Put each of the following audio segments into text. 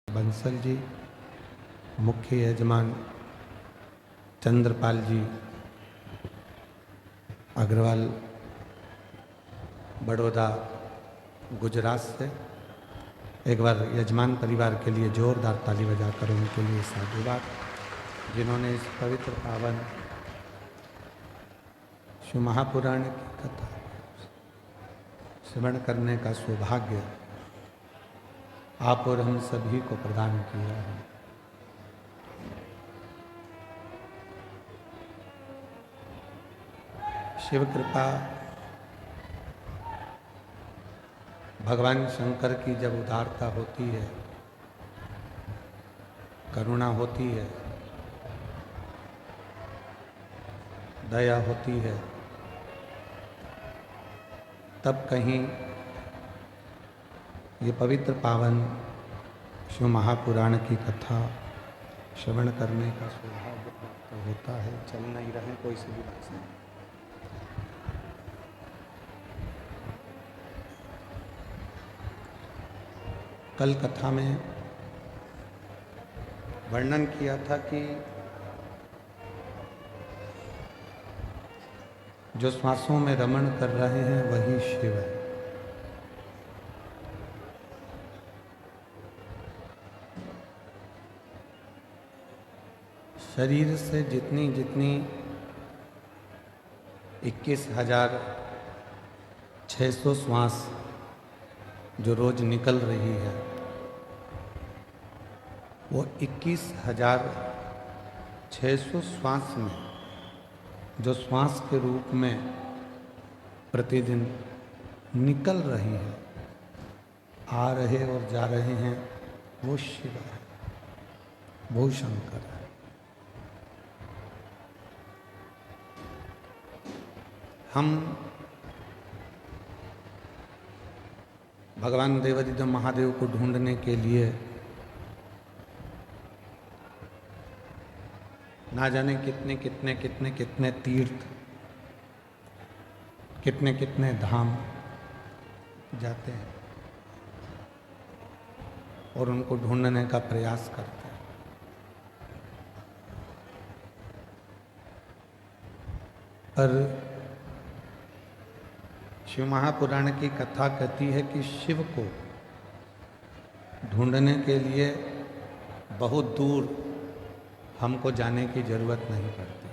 बंसल जी, मुख्य यजमान चंद्रपाल जी अग्रवाल, बड़ौदा, गुजरात से एक बार यजमान परिवार के लिए जोरदार ताली बजाकर उनके लिए साधुवाद, जिन्होंने इस पवित्र पावन शिव महापुराण की कथा श्रवण करने का सौभाग्य आप और हम सभी को प्रदान किया है। शिव कृपा भगवान शंकर की जब उदारता होती है, करुणा होती है, दया होती है, तब कहीं ये पवित्र पावन शिव महापुराण की कथा श्रवण करने का सौभाग्य प्राप्त होता है। चल नहीं रहे कोई सी भी बात नहीं। कल कथा में वर्णन किया था कि जो श्वासों में रमण कर रहे हैं वही शिव है। शरीर से जितनी जितनी 21,600 श्वास जो रोज निकल रही है, वो 21,600 श्वास में जो श्वास के रूप में प्रतिदिन निकल रही है, आ रहे और जा रहे हैं, वो शिव है, वो शंकर है। हम भगवान देवादिदेव महादेव को ढूंढने के लिए ना जाने कितने कितने कितने कितने तीर्थ, कितने कितने धाम जाते हैं और उनको ढूंढने का प्रयास करते हैं। पर शिव महापुराण की कथा कहती है कि शिव को ढूंढने के लिए बहुत दूर हमको जाने की जरूरत नहीं पड़ती।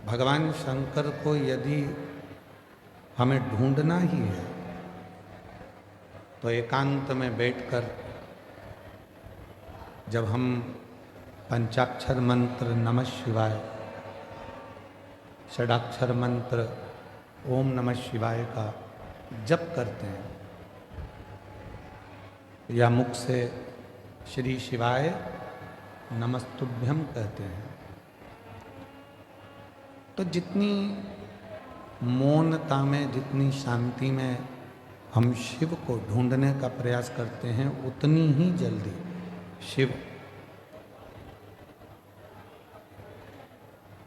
भगवान शंकर को यदि हमें ढूंढना ही है तो एकांत में बैठकर जब हम पंचाक्षर मंत्र नमः शिवाय, षडाक्षर मंत्र ओम नमः शिवाय का जप करते हैं या मुख से श्री शिवाय नमस्तुभ्यम कहते हैं, तो जितनी मौनता में, जितनी शांति में हम शिव को ढूंढने का प्रयास करते हैं, उतनी ही जल्दी शिव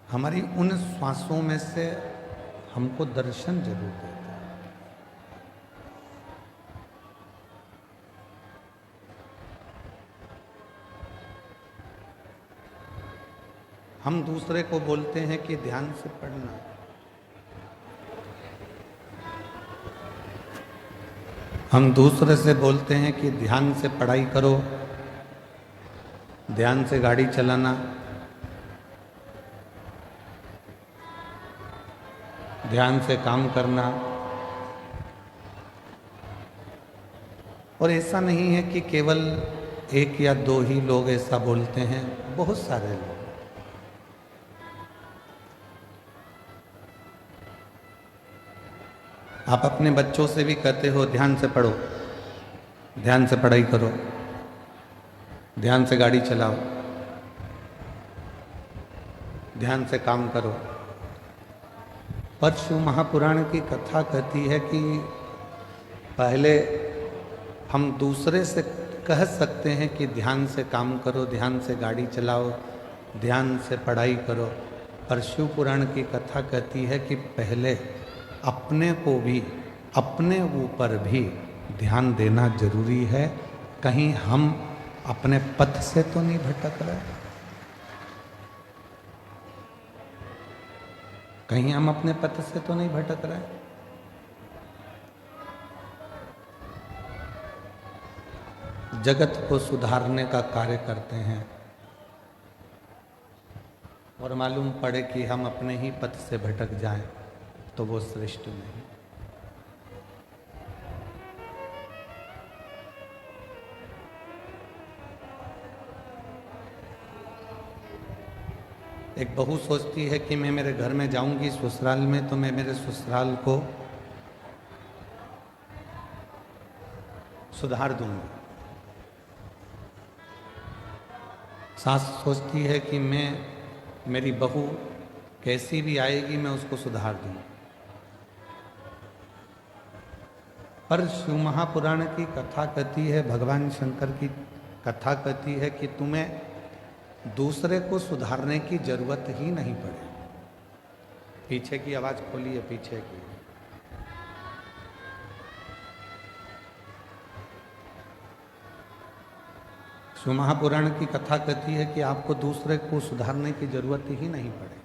हमारी उन श्वासों में से हमको दर्शन जरूर देता है। हम दूसरे को बोलते हैं कि ध्यान से पढ़ना, हम दूसरे से बोलते हैं कि ध्यान से पढ़ाई करो, ध्यान से गाड़ी चलाना, ध्यान से काम करना। और ऐसा नहीं है कि केवल एक या दो ही लोग ऐसा बोलते हैं, बहुत सारे लोग। आप अपने बच्चों से भी कहते हो ध्यान से पढ़ो, ध्यान से पढ़ाई करो, ध्यान से गाड़ी चलाओ, ध्यान से काम करो। पर शिव महापुराण की कथा कहती है कि पहले हम दूसरे से कह सकते हैं कि ध्यान से काम करो, ध्यान से गाड़ी चलाओ, ध्यान से पढ़ाई करो, पर शिव पुराण की कथा कहती है कि पहले अपने को भी, अपने ऊपर भी ध्यान देना जरूरी है। कहीं हम अपने पथ से तो नहीं भटक रहे, कहीं हम अपने पथ से तो नहीं भटक रहे। जगत को सुधारने का कार्य करते हैं और मालूम पड़े कि हम अपने ही पथ से भटक जाएं तो वो श्रेष्ठ नहीं। एक बहू सोचती है कि मैं मेरे घर में जाऊंगी ससुराल में तो मैं मेरे ससुराल को सुधार दूंगी। सास सोचती है कि मेरी बहू कैसी भी आएगी मैं उसको सुधार दूंगी। पर शिव महापुराण की कथा कहती है, भगवान शंकर की कथा कहती है कि तुम्हें दूसरे को सुधारने की जरूरत ही नहीं पड़े। पीछे की आवाज खोलिए, पीछे की। शिव महापुराण की कथा कहती है कि आपको दूसरे को सुधारने की जरूरत ही नहीं पड़े।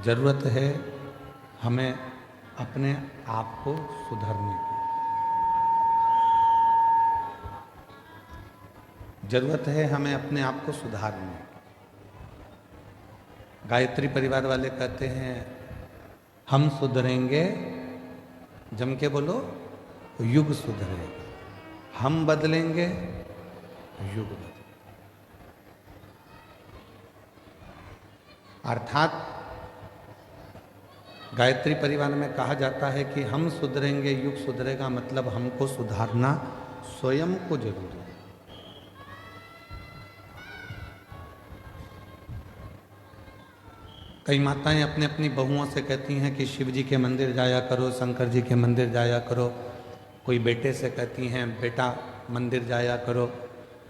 जरूरत है हमें अपने आप को सुधारने की। जरूरत है हमें अपने आप को सुधारने की। गायत्री परिवार वाले कहते हैं हम सुधरेंगे, जम के बोलो, युग सुधरेगा। हम बदलेंगे, युग बदलेगा। अर्थात गायत्री परिवार में कहा जाता है कि हम सुधरेंगे, युग सुधरेगा, मतलब हमको सुधारना स्वयं को जरूरी है। कई माताएं अपने अपनी बहुओं से कहती हैं कि शिव जी के मंदिर जाया करो, शंकर जी के मंदिर जाया करो। कोई बेटे से कहती हैं बेटा मंदिर जाया करो,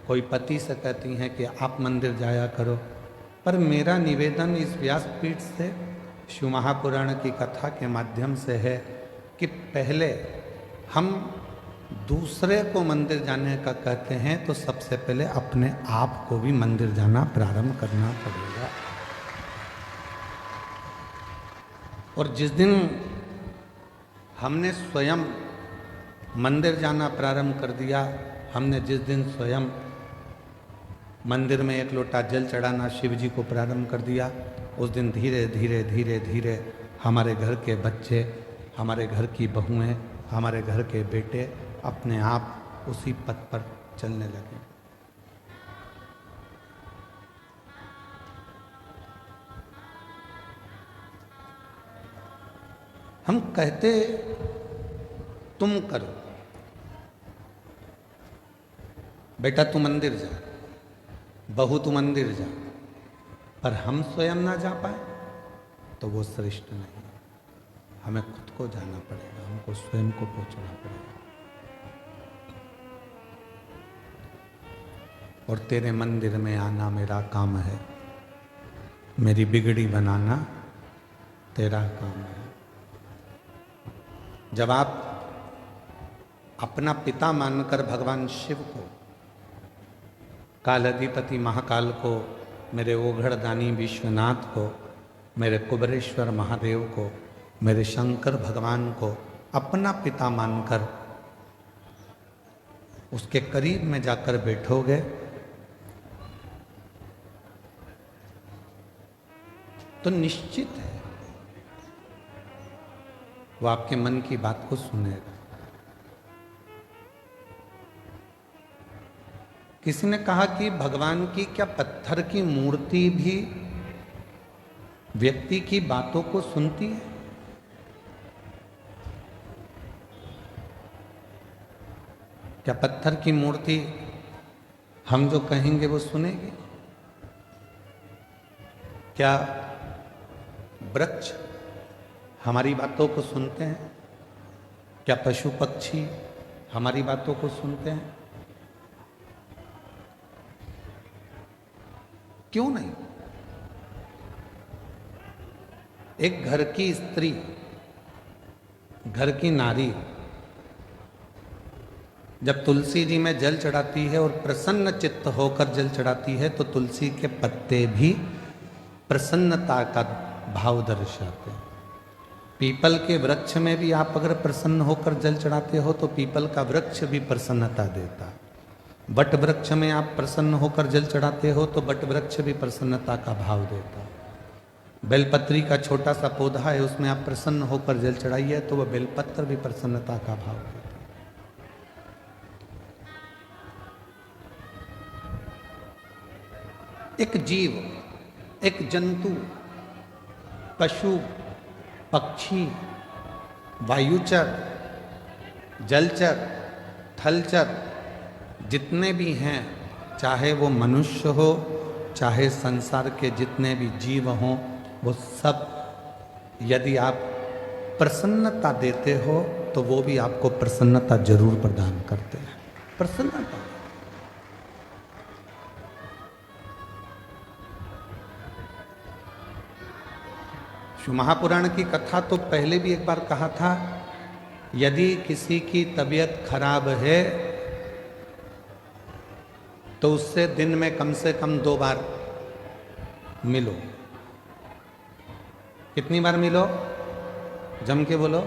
कोई पति से कहती हैं कि आप मंदिर जाया करो। पर मेरा निवेदन इस व्यासपीठ से शिव महापुराण की कथा के माध्यम से है कि पहले हम दूसरे को मंदिर जाने का कहते हैं तो सबसे पहले अपने आप को भी मंदिर जाना प्रारंभ करना पड़ेगा। और जिस दिन हमने स्वयं मंदिर जाना प्रारंभ कर दिया, हमने जिस दिन स्वयं मंदिर में एक लोटा जल चढ़ाना शिव जी को प्रारंभ कर दिया, उस दिन धीरे धीरे धीरे धीरे हमारे घर के बच्चे, हमारे घर की बहुएं, हमारे घर के बेटे अपने आप उसी पथ पर चलने लगे। हम कहते तुम करो, बेटा तू मंदिर जा, बहू तू मंदिर जा, पर हम स्वयं ना जा पाए तो वो श्रेष्ठ नहीं। हमें खुद को जाना पड़ेगा, हमको स्वयं को पहुंचना पड़ेगा। और तेरे मंदिर में आना मेरा काम है, मेरी बिगड़ी बनाना तेरा काम है। जब आप अपना पिता मानकर भगवान शिव को, काल अधिपति महाकाल को, मेरे ओघड़दानी विश्वनाथ को, मेरे कुबरेश्वर महादेव को, मेरे शंकर भगवान को अपना पिता मानकर उसके करीब में जाकर बैठोगे तो निश्चित है वो आपके मन की बात को सुनेगा। किसी ने कहा कि भगवान की क्या पत्थर की मूर्ति भी व्यक्ति की बातों को सुनती है? क्या पत्थर की मूर्ति हम जो कहेंगे वो सुनेगी? क्या वृक्ष हमारी बातों को सुनते हैं? क्या पशु पक्षी हमारी बातों को सुनते हैं? क्यों नहीं? एक घर की स्त्री, घर की नारी जब तुलसी जी में जल चढ़ाती है और प्रसन्न चित्त होकर जल चढ़ाती है तो तुलसी के पत्ते भी प्रसन्नता का भाव दर्शाते हैं। पीपल के वृक्ष में भी आप अगर प्रसन्न होकर जल चढ़ाते हो तो पीपल का वृक्ष भी प्रसन्नता देता है। वट वृक्ष में आप प्रसन्न होकर जल चढ़ाते हो तो वट वृक्ष भी प्रसन्नता का भाव देता है। बेलपत्री का छोटा सा पौधा है, उसमें आप प्रसन्न होकर जल चढ़ाइए तो वह बेलपत्र भी प्रसन्नता का भाव देता है। एक जीव, एक जंतु, पशु, पक्षी, वायुचर, जलचर, थलचर जितने भी हैं, चाहे वो मनुष्य हो, चाहे संसार के जितने भी जीव हों, वो सब यदि आप प्रसन्नता देते हो तो वो भी आपको प्रसन्नता जरूर प्रदान करते हैं। प्रसन्नता। शिव महापुराण की कथा तो पहले भी एक बार कहा था, यदि किसी की तबीयत खराब है तो उससे दिन में कम से कम 2 बार मिलो। कितनी बार मिलो? जम के बोलो।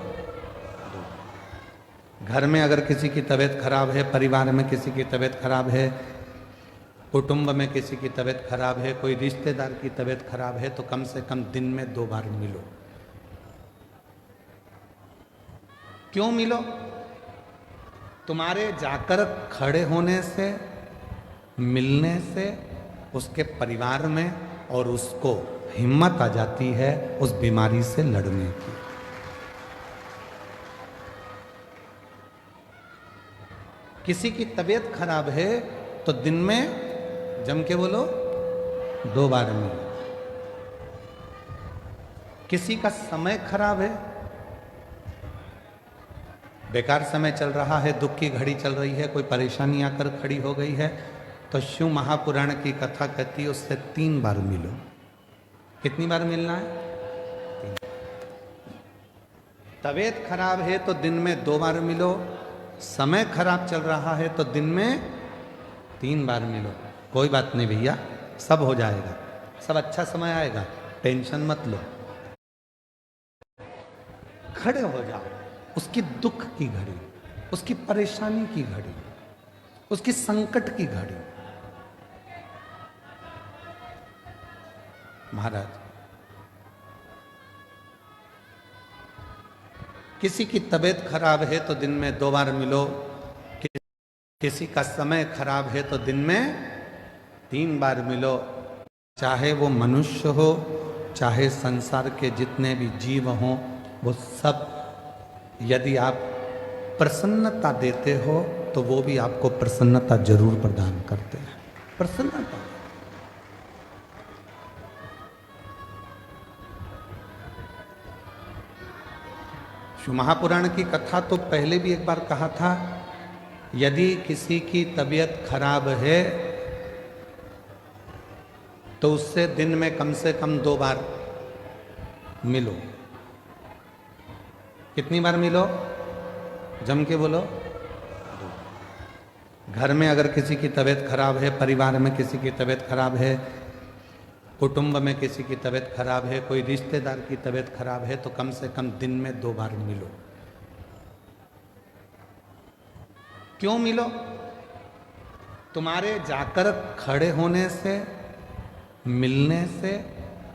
घर में अगर किसी की तबीयत खराब है, परिवार में किसी की तबीयत खराब है, कुटुंब में किसी की तबीयत खराब है, कोई रिश्तेदार की तबीयत खराब है, तो कम से कम दिन में 2 बार मिलो। क्यों मिलो? तुम्हारे जाकर खड़े होने से, मिलने से उसके परिवार में और उसको हिम्मत आ जाती है उस बीमारी से लड़ने की। किसी की तबीयत खराब है तो दिन में जम के बोलो 2 बार मिलो। किसी का समय खराब है, बेकार समय चल रहा है, दुख की घड़ी चल रही है, कोई परेशानी आकर खड़ी हो गई है, तो शिव महापुराण की कथा कहती है उससे 3 बार मिलो। कितनी बार मिलना है? 3। तबीयत खराब है तो दिन में 2 बार मिलो। समय खराब चल रहा है तो दिन में 3 बार मिलो। कोई बात नहीं भैया, सब हो जाएगा, सब अच्छा समय आएगा, टेंशन मत लो। खड़े हो जाओ। उसकी दुख की घड़ी, उसकी परेशानी की घड़ी, उसकी संकट की घड़ी। महाराज, किसी की तबीयत खराब है तो दिन में 2 बार मिलो। किसी का समय खराब है तो दिन में 3 बार मिलो। चाहे वो मनुष्य हो, चाहे संसार के जितने भी जीव हों, वो सब यदि आप प्रसन्नता देते हो तो वो भी आपको प्रसन्नता जरूर प्रदान करते हैं। प्रसन्नता। शिव महापुराण की कथा तो पहले भी एक बार कहा था, यदि किसी की तबीयत खराब है तो उससे दिन में कम से कम 2 बार मिलो। कितनी बार मिलो? जम के बोलो। घर में अगर किसी की तबीयत खराब है, परिवार में किसी की तबीयत खराब है, कुटुंब में किसी की तबीयत खराब है, कोई रिश्तेदार की तबीयत खराब है, तो कम से कम दिन में 2 बार मिलो। क्यों मिलो? तुम्हारे जाकर खड़े होने से, मिलने से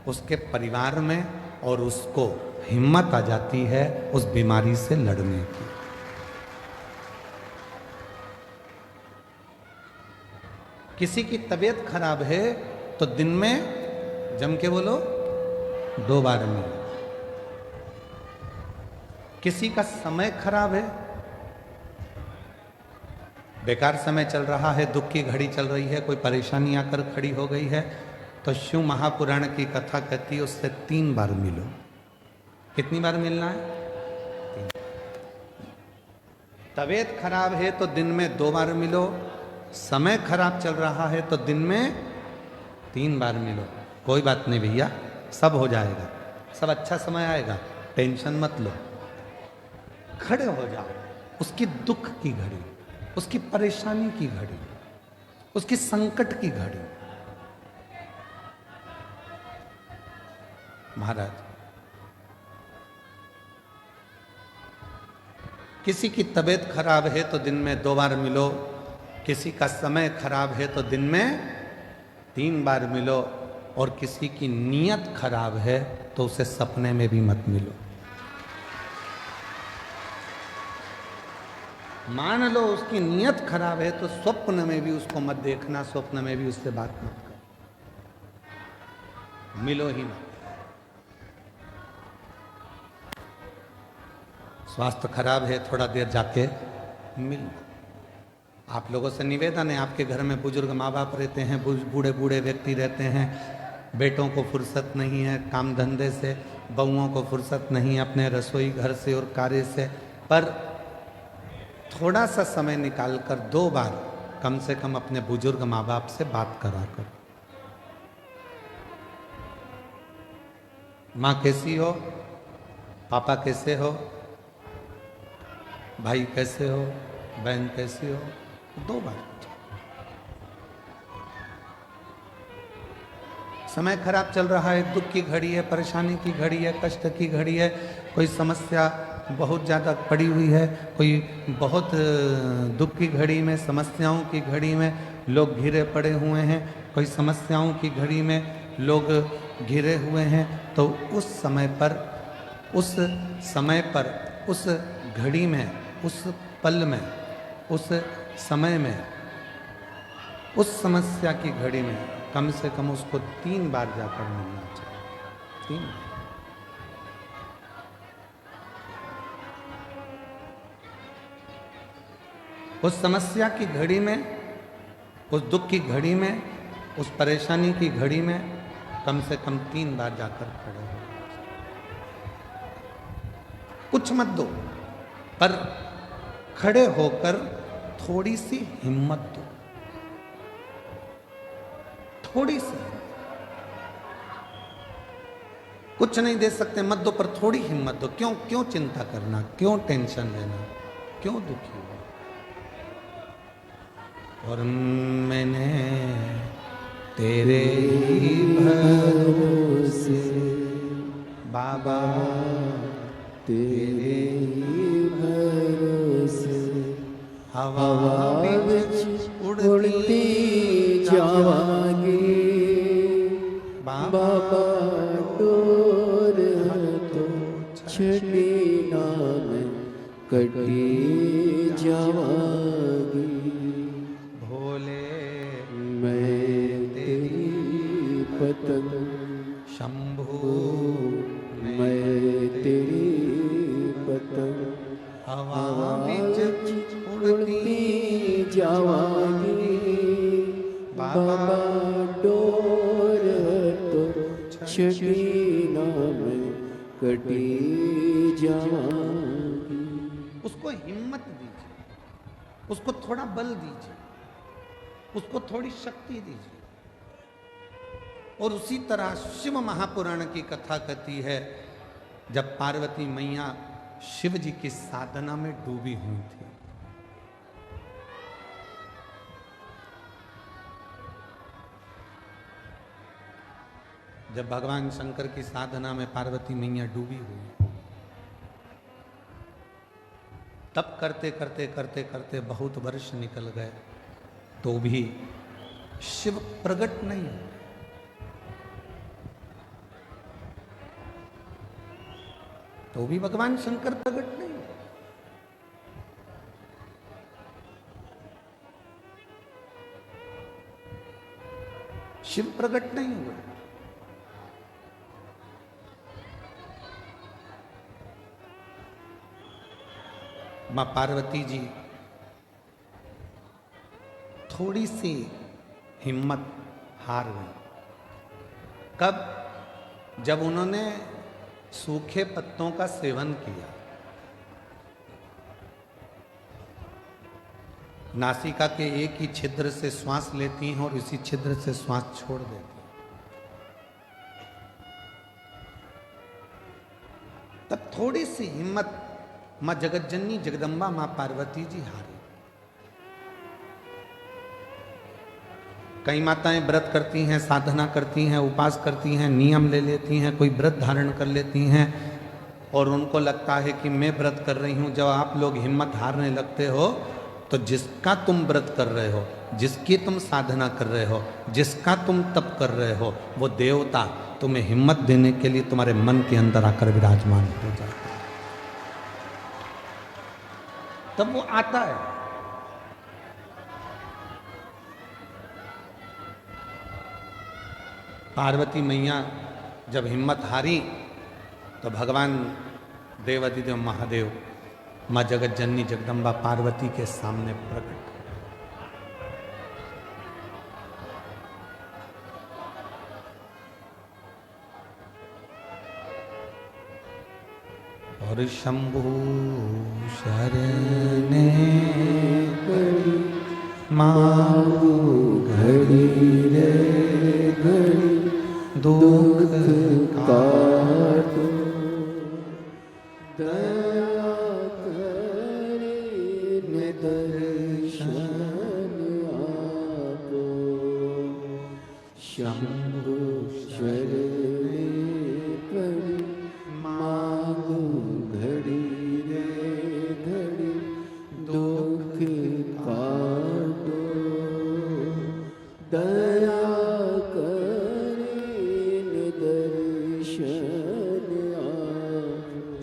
उसके परिवार में और उसको हिम्मत आ जाती है उस बीमारी से लड़ने की। किसी की तबीयत खराब है तो दिन में जम के बोलो 2 बार मिलो। किसी का समय खराब है, बेकार समय चल रहा है, दुख की घड़ी चल रही है, कोई परेशानी आकर खड़ी हो गई है, तो शिव महापुराण की कथा कहती है उससे 3 बार मिलो। कितनी बार मिलना है? 3। तबीयत खराब है तो दिन में 2 बार मिलो। समय खराब चल रहा है तो दिन में 3 बार मिलो। कोई बात नहीं भैया, सब हो जाएगा, सब अच्छा समय आएगा, टेंशन मत लो। खड़े हो जाओ। उसकी दुख की घड़ी, उसकी परेशानी की घड़ी, उसकी संकट की घड़ी। महाराज, किसी की तबीयत खराब है तो दिन में 2 बार मिलो, किसी का समय खराब है तो दिन में 3 बार मिलो, और किसी की नीयत खराब है तो उसे सपने में भी मत मिलो। मान लो उसकी नीयत खराब है तो स्वप्न में भी उसको मत देखना, स्वप्न में भी उससे बात मत करो, मिलो ही मत। स्वास्थ्य खराब है, थोड़ा देर जाके मिल। आप लोगों से निवेदन है, आपके घर में बुजुर्ग माँ बाप रहते हैं, बूढ़े बूढ़े व्यक्ति रहते हैं, बेटों को फुर्सत नहीं है काम धंधे से, बहुओं को फुर्सत नहीं है अपने रसोई घर से और कार्य से, पर थोड़ा सा समय निकालकर 2 बार कम से कम अपने बुजुर्ग माँ बाप से बात करा कर। माँ कैसी हो, पापा कैसे हो, भाई कैसे हो, बहन कैसी हो, 2 बार। समय खराब चल रहा है, दुख की घड़ी है, परेशानी की घड़ी है, कष्ट की घड़ी है, कोई समस्या बहुत ज़्यादा पड़ी हुई है, कोई बहुत दुख की घड़ी में, समस्याओं की घड़ी में लोग घिरे पड़े हुए हैं, कोई समस्याओं की घड़ी में लोग घिरे हुए हैं, तो उस समय पर, उस घड़ी में, उस पल में, उस समय में, उस समस्या की घड़ी में कम से कम उसको 3 बार जाकर मिलना चाहिए। 3 बार। उस समस्या की घड़ी में, उस दुख की घड़ी में, उस परेशानी की घड़ी में कम से कम 3 बार जाकर खड़े हो। कुछ मत दो, पर खड़े होकर थोड़ी सी हिम्मत दो, थोड़ी सी। कुछ नहीं दे सकते मत दो, पर थोड़ी हिम्मत दो। क्यों चिंता करना, क्यों टेंशन लेना, क्यों दुखी हो। और मैंने तेरे ही भरोसे बाबा, तेरे ही भरोसे हवा बिच उड़ती जावांगी बाबा, डोर तो छड़ी नाम कटी जावांगी। भोले मैं तेरी पतंग, शंभू मैं तेरी पतंग, हवा बिच उड़ती जावांगी बाबा, डोर तो छड़ी नाम कटी जावांगी। उसको हिम्मत दीजिए, उसको थोड़ा बल दीजिए, उसको थोड़ी शक्ति दीजिए। और उसी तरह शिव महापुराण की कथा कहती है, जब पार्वती मैया शिव जी की साधना में डूबी हुई थी, जब भगवान शंकर की साधना में पार्वती मैया डूबी हुई, तब करते करते करते करते बहुत वर्ष निकल गए, तो भी शिव प्रकट नहीं हुए। तो भी भगवान शंकर प्रकट नहीं हुए। शिव प्रकट नहीं हुए। मां पार्वती जी थोड़ी सी हिम्मत हार गई। कब? जब उन्होंने सूखे पत्तों का सेवन किया, नासिका के एक ही छिद्र से श्वास लेती हैं और इसी छिद्र से श्वास छोड़ देती हैं। तब थोड़ी सी हिम्मत मां जगतजननी जगदम्बा मां पार्वती जी हारी। कई माताएं व्रत करती हैं, साधना करती हैं, उपास करती हैं, नियम ले लेती हैं, कोई व्रत धारण कर लेती हैं और उनको लगता है कि मैं व्रत कर रही हूँ। जब आप लोग हिम्मत हारने लगते हो तो जिसका तुम व्रत कर रहे हो, जिसकी तुम साधना कर रहे हो, जिसका तुम तप कर रहे हो, वो देवता तुम्हें हिम्मत देने के लिए तुम्हारे मन के अंदर आकर विराजमान हो जाता है। तब वो आता है। पार्वती मैया जब हिम्मत हारी तो भगवान देवाधिदेव महादेव माँ जगत जननी जगदम्बा पार्वती के सामने प्रकट। और शंभु शरणे घड़ी माऊ घड़ी रे घड़ी दुख काटो दया करे दर्शन आपो शंभु शरणे घड़ी माऊ घड़ी रे घड़ी दुख काटो दया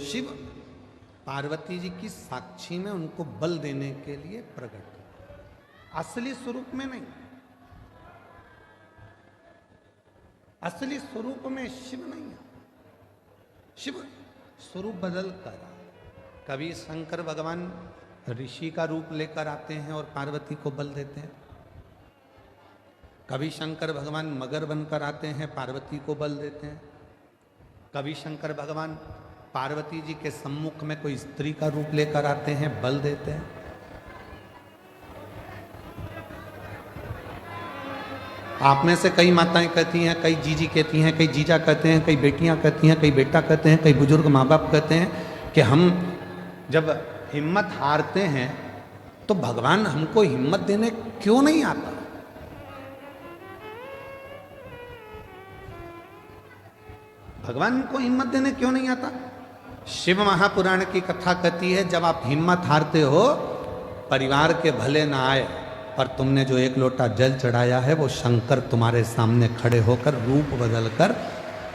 शिव पार्वती जी की साक्षी में उनको बल देने के लिए प्रकट, असली स्वरूप में नहीं। असली स्वरूप में शिव नहीं है। शिव स्वरूप बदल कर कभी शंकर भगवान ऋषि का रूप लेकर आते हैं और पार्वती को बल देते हैं। कभी शंकर भगवान मगर बनकर आते हैं, पार्वती को बल देते हैं। कभी शंकर भगवान पार्वती जी के सम्मुख में कोई स्त्री का रूप लेकर आते हैं, बल देते हैं। आप में से कई माताएं कहती हैं, कई जीजी कहती हैं, कई जीजा कहते हैं, कई बेटियां कहती हैं, कई बेटा कहते हैं, कई बुजुर्ग माँ बाप कहते हैं कि हम जब हिम्मत हारते हैं तो भगवान हमको हिम्मत देने क्यों नहीं आता। भगवान को हिम्मत देने क्यों नहीं आता। शिव महापुराण की कथा कहती है, जब आप हिम्मत हारते हो, परिवार के भले ना आए पर तुमने जो एक लोटा जल चढ़ाया है वो शंकर तुम्हारे सामने खड़े होकर रूप बदलकर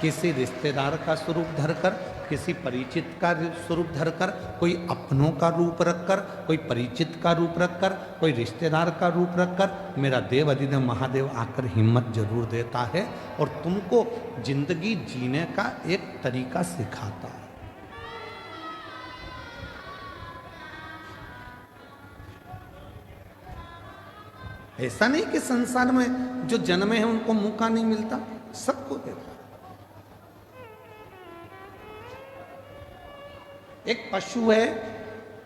किसी रिश्तेदार का स्वरूप धरकर, किसी परिचित का स्वरूप धरकर, कोई अपनों का रूप रखकर, कोई परिचित का रूप रखकर, कोई रिश्तेदार का रूप रखकर मेरा देव अधिदेव महादेव आकर हिम्मत जरूर देता है और तुमको जिंदगी जीने का एक तरीका सिखाता है। ऐसा नहीं कि संसार में जो जन्मे हैं उनको मौका नहीं मिलता, सबको देता। एक पशु है,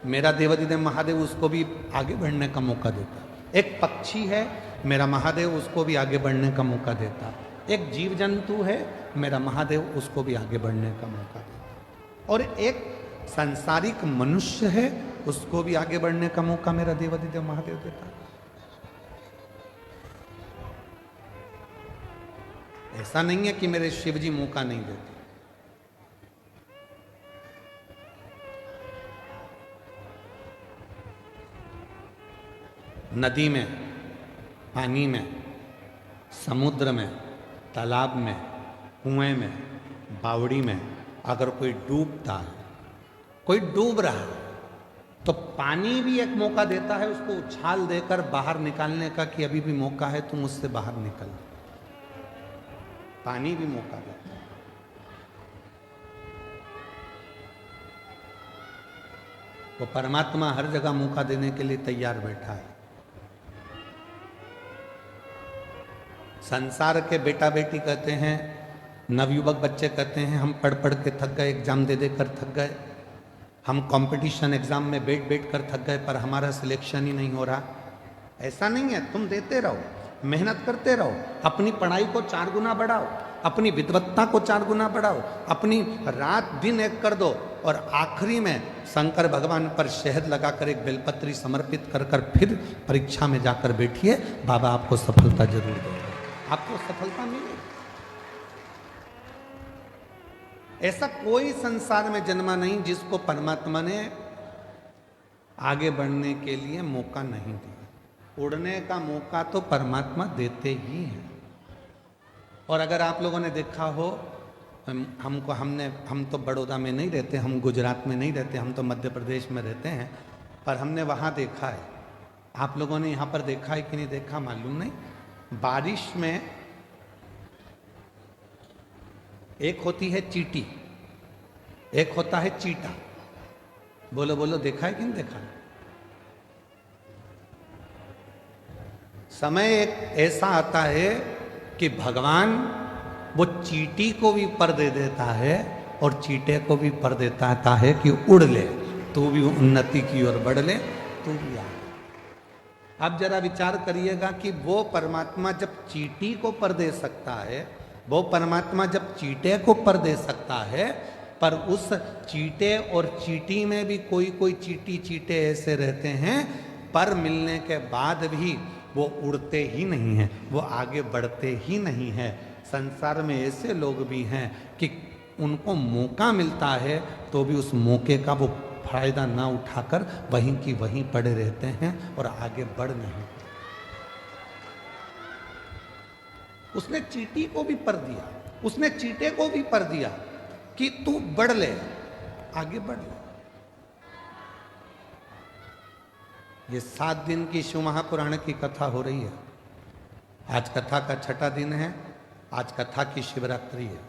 मेरा देवाधिदेव महादेव उसको भी आगे बढ़ने का मौका देता। एक पक्षी है, मेरा महादेव उसको भी आगे बढ़ने का मौका देता। एक जीव जंतु है, मेरा महादेव उसको भी आगे बढ़ने का मौका देता। और एक सांसारिक मनुष्य है, उसको भी आगे बढ़ने का मौका मेरा देवाधिदेव महादेव देता। ऐसा नहीं है कि मेरे शिव जी मौका नहीं देते। नदी में, पानी में, समुद्र में, तालाब में, कुएं में, बावड़ी में अगर कोई डूबता है, कोई डूब रहा है, तो पानी भी एक मौका देता है उसको उछाल देकर बाहर निकालने का कि अभी भी मौका है, तुम उससे बाहर निकल। पानी भी मौका देता है। वो परमात्मा हर जगह मौका देने के लिए तैयार बैठा है। संसार के बेटा बेटी कहते हैं, नवयुवक बच्चे कहते हैं, हम पढ़ पढ़ के थक गए, एग्जाम दे दे कर थक गए, हम कंपटीशन एग्जाम में बैठ बैठ कर थक गए, पर हमारा सिलेक्शन ही नहीं हो रहा। ऐसा नहीं है, तुम देते रहो, मेहनत करते रहो, अपनी पढ़ाई को 4 गुना बढ़ाओ, अपनी विद्वत्ता को 4 गुना बढ़ाओ, अपनी रात दिन एक कर दो और आखिरी में शंकर भगवान पर शहद लगाकर एक बेलपत्री समर्पित कर कर फिर परीक्षा में जाकर बैठिए, बाबा आपको सफलता जरूर देंगे, आपको सफलता मिलेगी। ऐसा कोई संसार में जन्मा नहीं जिसको परमात्मा ने आगे बढ़ने के लिए मौका नहीं दिया। उड़ने का मौका तो परमात्मा देते ही हैं। और अगर आप लोगों ने देखा हो, हम तो बड़ौदा में नहीं रहते, हम गुजरात में नहीं रहते, हम तो मध्य प्रदेश में रहते हैं, पर हमने वहाँ देखा है। आप लोगों ने यहाँ पर देखा है कि नहीं देखा मालूम नहीं। बारिश में एक होती है चींटी, एक होता है चीटा। बोलो बोलो, देखा है कि नहीं देखा? समय एक ऐसा आता है कि भगवान वो चींटी को भी पर दे देता है और चीटे को भी पर देता है कि उड़ ले, तू भी उन्नति की ओर बढ़ ले, तू भी आ। अब जरा विचार करिएगा कि वो परमात्मा जब चींटी को पर दे सकता है, वो परमात्मा जब चीटे को पर दे सकता है, पर उस चीटे और चींटी में भी कोई कोई चींटी चीटे ऐसे रहते हैं पर मिलने के बाद भी वो उड़ते ही नहीं हैं, वो आगे बढ़ते ही नहीं हैं। संसार में ऐसे लोग भी हैं कि उनको मौका मिलता है तो भी उस मौके का वो फायदा ना उठाकर वहीं की वहीं पड़े रहते हैं और आगे बढ़ नहीं। उसने चींटी को भी पर दिया, उसने चीटे को भी पर दिया कि तू बढ़ ले, आगे बढ़ ले। ये 7 दिन की शिव महापुराण की कथा हो रही है। आज कथा का 6ठा दिन है, आज कथा की शिवरात्रि है।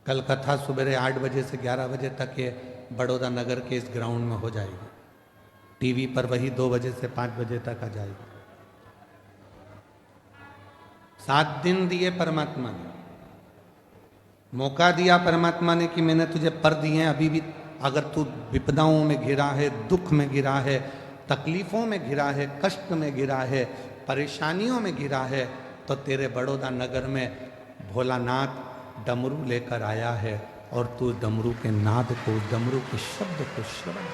कल कथा सुबह 8 बजे से 11 बजे तक ये बड़ौदा नगर के इस ग्राउंड में हो जाएगी। टीवी पर वही 2 बजे से 5 बजे तक आ जाएगी। 7 दिन दिए परमात्मा ने, मौका दिया परमात्मा ने कि मैंने तुझे पर दिए हैं। अभी भी अगर तू विपदाओं में घिरा है, दुख में घिरा है, तकलीफों में घिरा है, कष्ट में घिरा है, परेशानियों में घिरा है, तो तेरे बड़ौदा नगर में भोलानाथ डमरू लेकर आया है और तू डमरू के नाद को, डमरू के शब्द को श्रवण,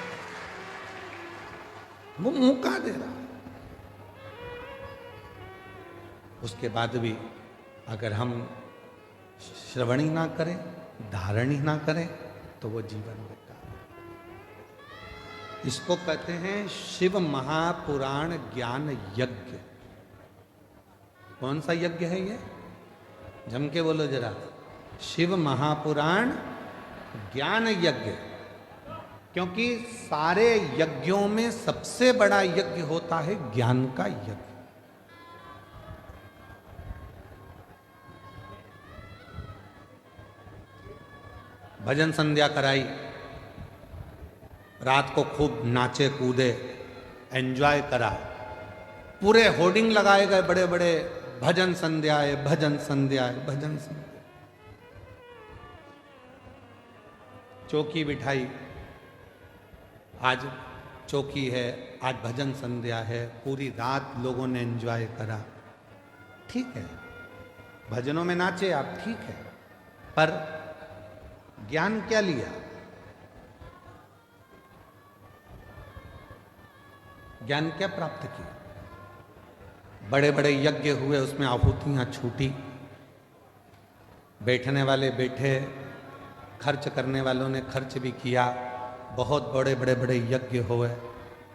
वो मौका दे रहा है। उसके बाद भी अगर हम श्रवण ही ना करें, धारण ही ना करें, तो वो जीवन बेकार। इसको कहते हैं शिव महापुराण ज्ञान यज्ञ। कौन सा यज्ञ है ये? जम के बोलो जरा। शिव महापुराण ज्ञान यज्ञ। क्योंकि सारे यज्ञों में सबसे बड़ा यज्ञ होता है ज्ञान का यज्ञ। भजन संध्या कराई, रात को खूब नाचे कूदे, एंजॉय करा, पूरे होर्डिंग लगाए गए बड़े बड़े, भजन संध्या है, भजन संध्या है, भजन संध्या। चौकी बिठाई, आज चौकी है, आज भजन संध्या है, पूरी रात लोगों ने एंजॉय करा। ठीक है, भजनों में नाचे आप, ठीक है, पर ज्ञान क्या लिया? ज्ञान क्या प्राप्त किया? बड़े बड़े यज्ञ हुए, उसमें आहुतियां छूटी, बैठने वाले बैठे, खर्च करने वालों ने खर्च भी किया, बहुत बड़े बड़े बड़े यज्ञ हुए,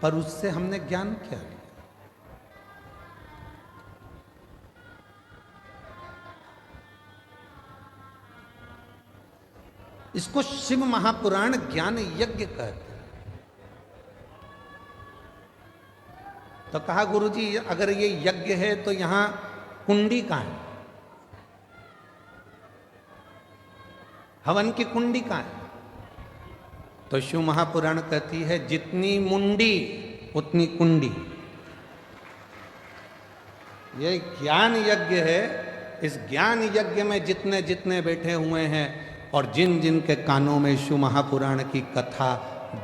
पर उससे हमने ज्ञान क्या लिया? इसको शिव महापुराण ज्ञान यज्ञ कहते हैं। तो कहा गुरुजी अगर ये यज्ञ है तो यहां कुंडी कहां है? हवन की कुंडी कहां है? तो शिव महापुराण कहती है जितनी मुंडी उतनी कुंडी। ये ज्ञान यज्ञ है। इस ज्ञान यज्ञ में जितने जितने बैठे हुए हैं और जिन जिन के कानों में शिव महापुराण की कथा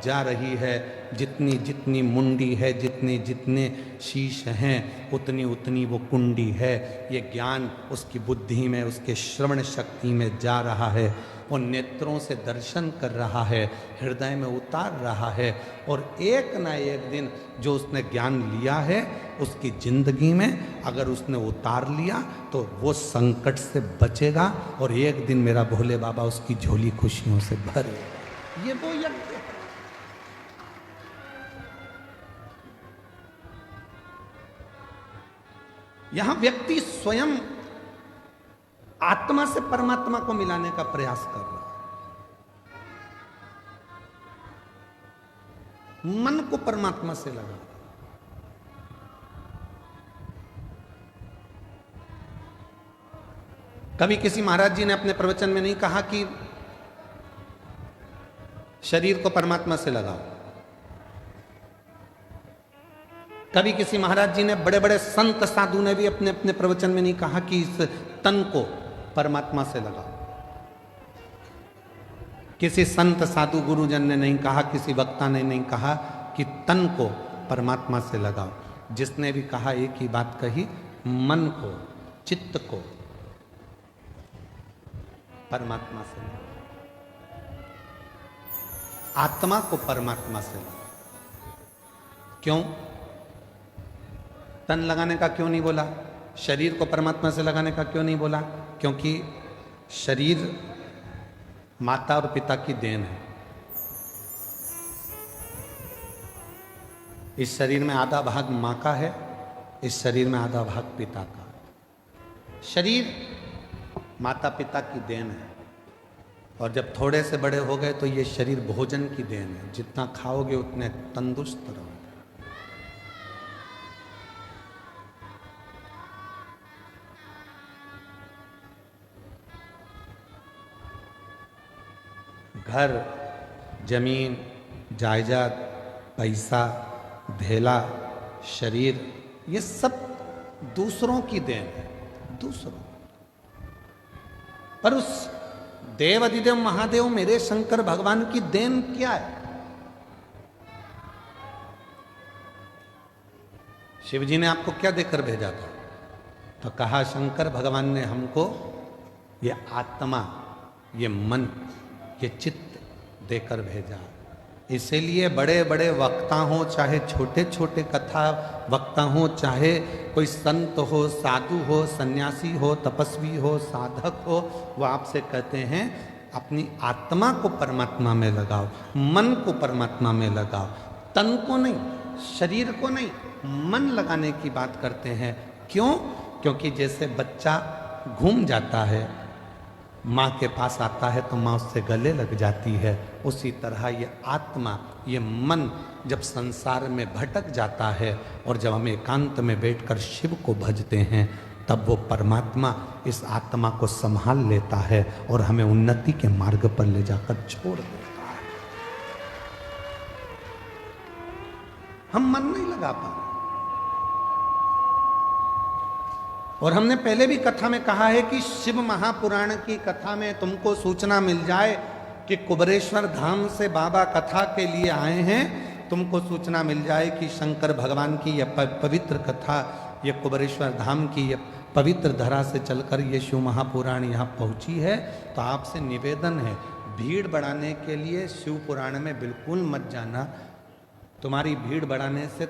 जा रही है। जितनी जितनी मुंडी है, जितने जितने शीश हैं, उतनी उतनी वो कुंडी है। ये ज्ञान उसकी बुद्धि में, उसके श्रवण शक्ति में जा रहा है। वो नेत्रों से दर्शन कर रहा है, हृदय में उतार रहा है। और एक ना एक दिन जो उसने ज्ञान लिया है, उसकी जिंदगी में अगर उसने उतार लिया तो वो संकट से बचेगा। और एक दिन मेरा भोले बाबा उसकी झोली खुशियों से भरेगा। ये वो यज्ञ है। यहां व्यक्ति स्वयं आत्मा से परमात्मा को मिलाने का प्रयास कर रहा है, मन को परमात्मा से लगा। कभी किसी महाराज जी ने अपने प्रवचन में नहीं कहा कि शरीर को परमात्मा से लगाओ। कभी किसी महाराज जी ने, बड़े बड़े संत साधु ने भी अपने अपने प्रवचन में नहीं कहा कि इस तन को परमात्मा से लगाओ। किसी संत साधु गुरुजन ने नहीं कहा, किसी वक्ता ने नहीं कहा कि तन को परमात्मा से लगाओ। जिसने भी कहा एक ही बात कही, मन को, चित्त को परमात्मा से लगाओ, आत्मा को परमात्मा से लगाओ। क्यों? तन लगाने का क्यों नहीं बोला? शरीर को परमात्मा से लगाने का क्यों नहीं बोला? क्योंकि शरीर माता और पिता की देन है। इस शरीर में आधा भाग मां का है, इस शरीर में आधा भाग पिता का। शरीर माता पिता की देन है। और जब थोड़े से बड़े हो गए तो ये शरीर भोजन की देन है। जितना खाओगे उतने तंदुरुस्त रहोगे। घर, जमीन, जायदाद, पैसा, धेला, शरीर, ये सब दूसरों की देन है, दूसरों। पर उस देव अधिदेव महादेव मेरे शंकर भगवान की देन क्या है? शिव जी ने आपको क्या देकर भेजा था? तो कहा शंकर भगवान ने हमको ये आत्मा, ये मन, ये चित्त देकर भेजा। इसीलिए बड़े बड़े वक्ता हो, चाहे छोटे छोटे कथा वक्ता हो, चाहे कोई संत हो, साधु हो, सन्यासी हो, तपस्वी हो, साधक हो, वो आपसे कहते हैं अपनी आत्मा को परमात्मा में लगाओ, मन को परमात्मा में लगाओ, तन को नहीं, शरीर को नहीं, मन लगाने की बात करते हैं। क्यों? क्योंकि जैसे बच्चा घूम जाता है, माँ के पास आता है तो माँ उससे गले लग जाती है, उसी तरह ये आत्मा, ये मन जब संसार में भटक जाता है और जब हम एकांत में बैठकर शिव को भजते हैं, तब वो परमात्मा इस आत्मा को संभाल लेता है और हमें उन्नति के मार्ग पर ले जाकर छोड़ देता है। हम मन नहीं लगा पा रहे। और हमने पहले भी कथा में कहा है कि शिव महापुराण की कथा में तुमको सूचना मिल जाए कि कुबरेश्वर धाम से बाबा कथा के लिए आए हैं, तुमको सूचना मिल जाए कि शंकर भगवान की यह पवित्र कथा, ये कुबरेश्वर धाम की ये पवित्र धरा से चलकर ये शिव महापुराण यहाँ पहुँची है, तो आपसे निवेदन है, भीड़ बढ़ाने के लिए शिव पुराण में बिल्कुल मत जाना। तुम्हारी भीड़ बढ़ाने से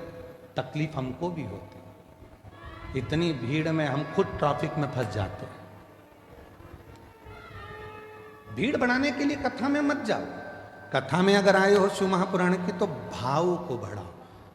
तकलीफ हमको भी होती है। इतनी भीड़ में हम खुद ट्रैफिक में फंस जाते हैं। भीड़ बढ़ाने के लिए कथा में मत जाओ। कथा में अगर आए हो शिव महापुराण की तो भाव को बढ़ाओ।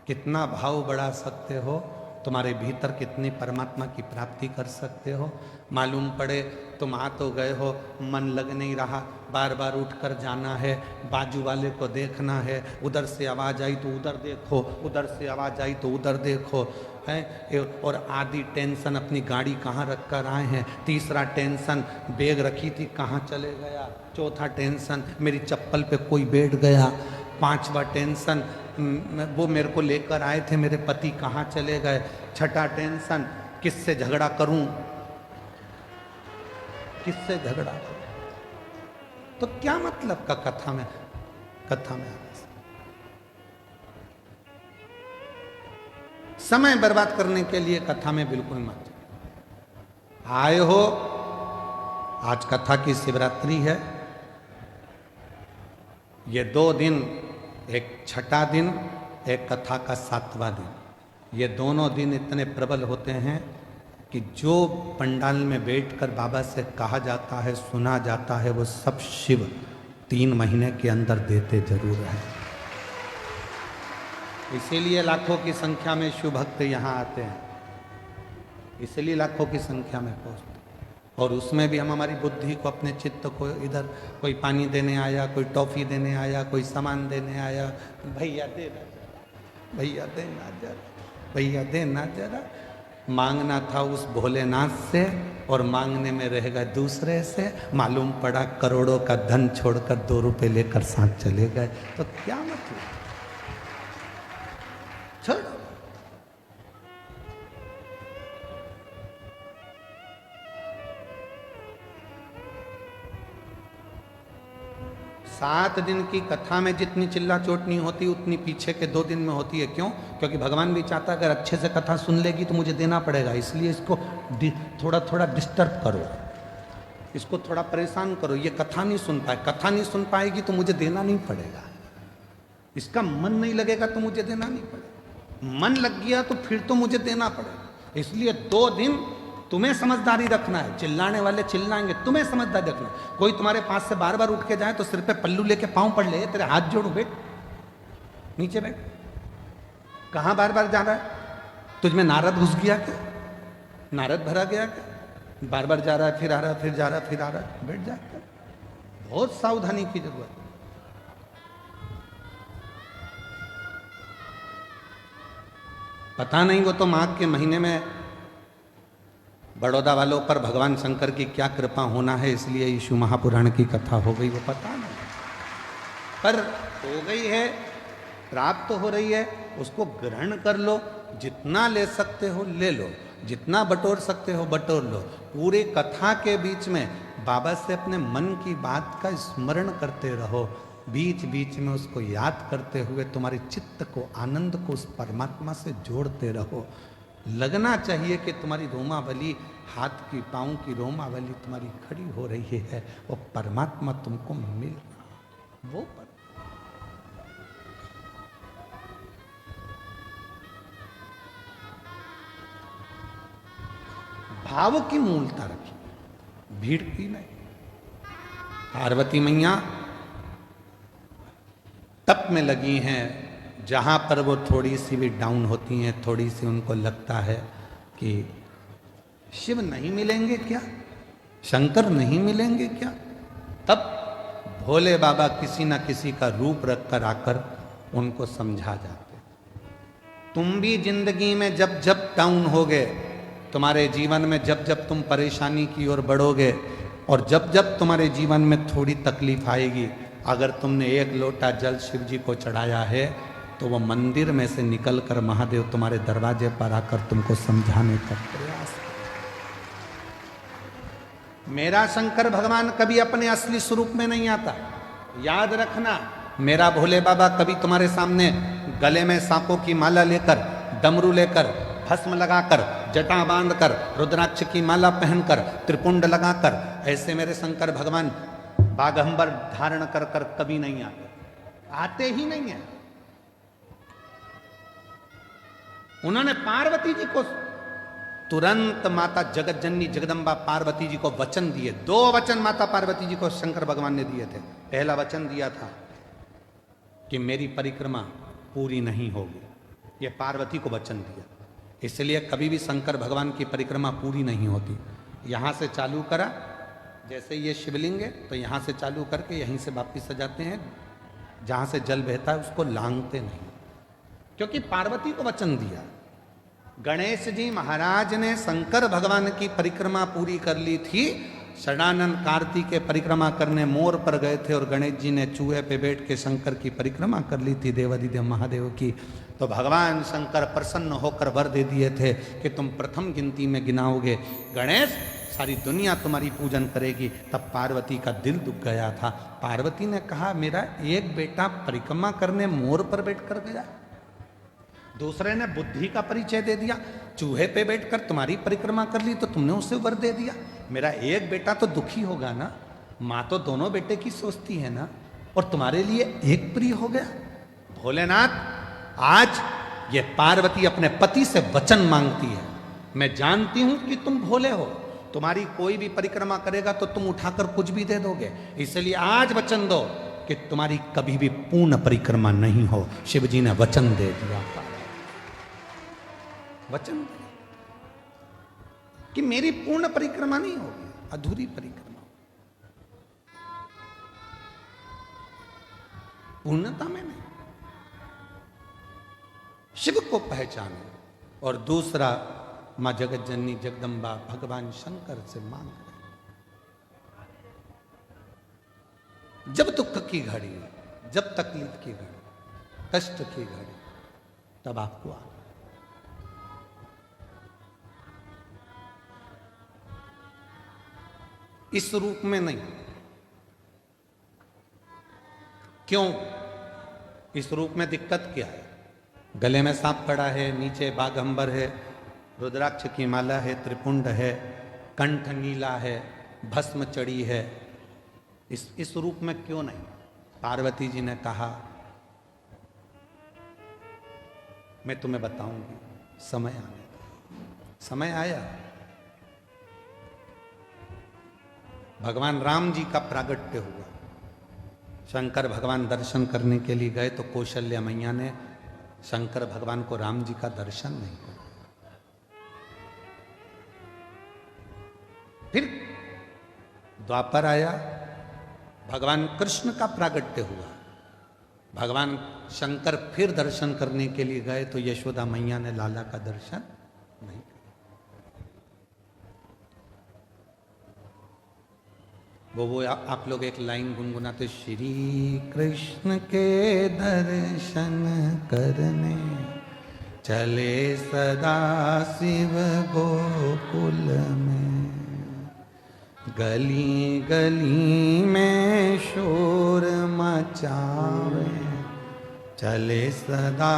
कितना भाव बढ़ा सकते हो, तुम्हारे भीतर कितनी परमात्मा की प्राप्ति कर सकते हो। मालूम पड़े तुम आ तो गए हो, मन लग नहीं रहा, बार बार उठकर जाना है, बाजू वाले को देखना है, उधर से आवाज़ आई तो उधर देखो, उधर से आवाज़ आई तो उधर देखो, है। और आधी टेंशन अपनी गाड़ी कहाँ रख कर आए हैं, तीसरा टेंशन बैग रखी थी कहाँ चले गया, चौथा टेंशन मेरी चप्पल पे कोई बैठ गया, पांचवा टेंशन वो मेरे को लेकर आए थे मेरे पति कहाँ चले गए, छठा टेंशन किससे झगड़ा करूं, किससे झगड़ा करूं। तो क्या मतलब का कथा में आने से? समय बर्बाद करने के लिए कथा में बिल्कुल मत आए हो। आज कथा की शिवरात्रि है। ये 2 दिन, एक छठा दिन, एक कथा का 7वां दिन, ये दोनों दिन इतने प्रबल होते हैं कि जो पंडाल में बैठकर बाबा से कहा जाता है, सुना जाता है, वो सब शिव 3 महीने के अंदर देते जरूर हैं। इसीलिए लाखों की संख्या में शिव भक्त यहाँ आते हैं, इसलिए लाखों की संख्या में पहुँचते। और उसमें भी हम हमारी बुद्धि को, अपने चित्त को, इधर कोई पानी देने आया, कोई टॉफी देने आया, कोई सामान देने आया, भैया देना जरा, भैया देना जरा, भैया देना जरा। मांगना था उस भोलेनाथ से और मांगने में रह गए दूसरे से। मालूम पड़ा करोड़ों का धन छोड़कर 2 रुपए लेकर साथ चले गए। तो क्या मतलब, छोड़ो। सात दिन की कथा में जितनी चिल्ला चोट नहीं होती उतनी पीछे के 2 दिन में होती है। क्यों? क्योंकि भगवान भी चाहता है अगर अच्छे से कथा सुन लेगी तो मुझे देना पड़ेगा, इसलिए इसको थोड़ा थोड़ा डिस्टर्ब करो, इसको थोड़ा परेशान करो। ये कथा नहीं सुन पाए, कथा नहीं सुन पाएगी तो मुझे देना नहीं पड़ेगा। इसका मन नहीं लगेगा तो मुझे देना नहीं पड़ेगा, मन लग गया तो फिर तो मुझे देना पड़ेगा। इसलिए 2 दिन तुम्हें समझदारी रखना है। चिल्लाने वाले चिल्लाएंगे, तुम्हें समझदारी रखना है। कोई तुम्हारे पास से बार बार उठ के जाए तो सिर पे पल्लू लेके पांव पड़ ले, तेरे हाथ जोड़ो, बैठ नीचे बैठ। कहां बार बार जा रहा है? तुझमें नारद घुस गया क्या? नारद भरा गया क्या? बार बार जा रहा है, फिर आ रहा है, फिर जा रहा है, फिर आ रहा है, बैठ जा। बहुत सावधानी की जरूरत है। पता नहीं वो तो माघ के महीने में बड़ौदा वालों पर भगवान शंकर की क्या कृपा होना है, इसलिए यीशु महापुराण की कथा हो गई, वो पता नहीं, पर हो गई है, प्राप्त हो रही है। उसको ग्रहण कर लो, जितना ले सकते हो ले लो, जितना बटोर सकते हो बटोर लो। पूरे कथा के बीच में बाबा से अपने मन की बात का स्मरण करते रहो, बीच बीच में उसको याद करते हुए तुम्हारे चित्त को, आनंद को उस परमात्मा से जोड़ते रहो। लगना चाहिए कि तुम्हारी रोमावली, हाथ की पाँव की रोमावली तुम्हारी खड़ी हो रही है, वो परमात्मा तुमको मिल रहा, वो भाव की मूलता रखी, भीड़ की नहीं। पार्वती मैया तप में लगी हैं, जहाँ पर वो थोड़ी सी भी डाउन होती हैं, थोड़ी सी उनको लगता है कि शिव नहीं मिलेंगे क्या, शंकर नहीं मिलेंगे क्या, तब भोले बाबा किसी न किसी का रूप रखकर आकर उनको समझा जाते। तुम भी जिंदगी में जब जब डाउन होगे, तुम्हारे जीवन में जब जब तुम परेशानी की ओर बढ़ोगे और जब जब तुम्हारे जीवन में थोड़ी तकलीफ आएगी, अगर तुमने 1 लोटा जल शिव जी को चढ़ाया है तो वो मंदिर में से निकलकर महादेव तुम्हारे दरवाजे पर आकर तुमको समझाने का प्रयास। मेरा शंकर भगवान कभी अपने असली स्वरूप में नहीं आता, याद रखना। मेरा भोले बाबा कभी तुम्हारे सामने गले में सांपों की माला लेकर, डमरू लेकर, भस्म लगाकर, जटा बांधकर, रुद्राक्ष की माला पहनकर, त्रिपुंड लगाकर, ऐसे मेरे शंकर भगवान बागंबर धारण कर कर कभी नहीं आते ही नहीं है। उन्होंने पार्वती जी को तुरंत माता जगत जननी जगदम्बा पार्वती जी को वचन दिए। 2 वचन माता पार्वती जी को शंकर भगवान ने दिए थे। पहला वचन दिया था कि मेरी परिक्रमा पूरी नहीं होगी, ये पार्वती को वचन दिया। इसलिए कभी भी शंकर भगवान की परिक्रमा पूरी नहीं होती। यहाँ से चालू करा, जैसे ये शिवलिंग है तो यहाँ से चालू करके यहीं से वापिस सजाते हैं, जहाँ से जल बहता है उसको लांघते नहीं, क्योंकि पार्वती को वचन दिया। गणेश जी महाराज ने शंकर भगवान की परिक्रमा पूरी कर ली थी। षडानंद कार्तिक के परिक्रमा करने मोर पर गए थे और गणेश जी ने चूहे पे बैठ के शंकर की परिक्रमा कर ली थी, देवादिदेव महादेव की। तो भगवान शंकर प्रसन्न होकर वर दे दिए थे कि तुम प्रथम गिनती में गिनाओगे गणेश, सारी दुनिया तुम्हारी पूजन करेगी। तब पार्वती का दिल दुख गया था। पार्वती ने कहा मेरा एक बेटा परिक्रमा करने मोर पर बैठ कर गया, दूसरे ने बुद्धि का परिचय दे दिया, चूहे पे बैठकर तुम्हारी परिक्रमा कर ली तो तुमने उसे वर दे दिया। मेरा एक बेटा तो दुखी होगा ना, माँ तो दोनों बेटे की सोचती है ना, और तुम्हारे लिए एक प्रिय हो गया। भोलेनाथ, आज ये पार्वती अपने पति से वचन मांगती है। मैं जानती हूं कि तुम भोले हो, तुम्हारी कोई भी परिक्रमा करेगा तो तुम उठाकर कुछ भी दे दोगे, इसलिए आज वचन दो कि तुम्हारी कभी भी पूर्ण परिक्रमा नहीं हो। शिव जी ने वचन दे दिया, वचन कि मेरी पूर्ण परिक्रमा नहीं होगी, अधूरी परिक्रमा, पूर्णता में नहीं। शिव को पहचानो। और दूसरा, मां जगत जननी जगदम्बा भगवान शंकर से मांग रहे, जब दुख की घड़ी, जब तकलीफ की घड़ी, कष्ट की घड़ी, तब आपको आ, इस रूप में नहीं। क्यों? इस रूप में दिक्कत क्या है? गले में सांप पड़ा है, नीचे बाघंबर है, रुद्राक्ष की माला है, त्रिपुंड है, कंठ नीला है, भस्म चढ़ी है, इस रूप में क्यों नहीं? पार्वती जी ने कहा, मैं तुम्हें बताऊंगी, समय आने दो। समय आया। भगवान राम जी का प्रागट्य हुआ। शंकर भगवान दर्शन करने के लिए गए तो कौशल्या मैया ने शंकर भगवान को राम जी का दर्शन नहीं किया। फिर द्वापर आया, भगवान कृष्ण का प्रागट्य हुआ। भगवान शंकर फिर दर्शन करने के लिए गए तो यशोदा मैया ने लाला का दर्शन नहीं किया। वो आप लोग एक लाइन गुनगुनाते, श्री कृष्ण के दर्शन करने चले सदा शिव गोकुल में, गली गली में शोर मचावे चले सदा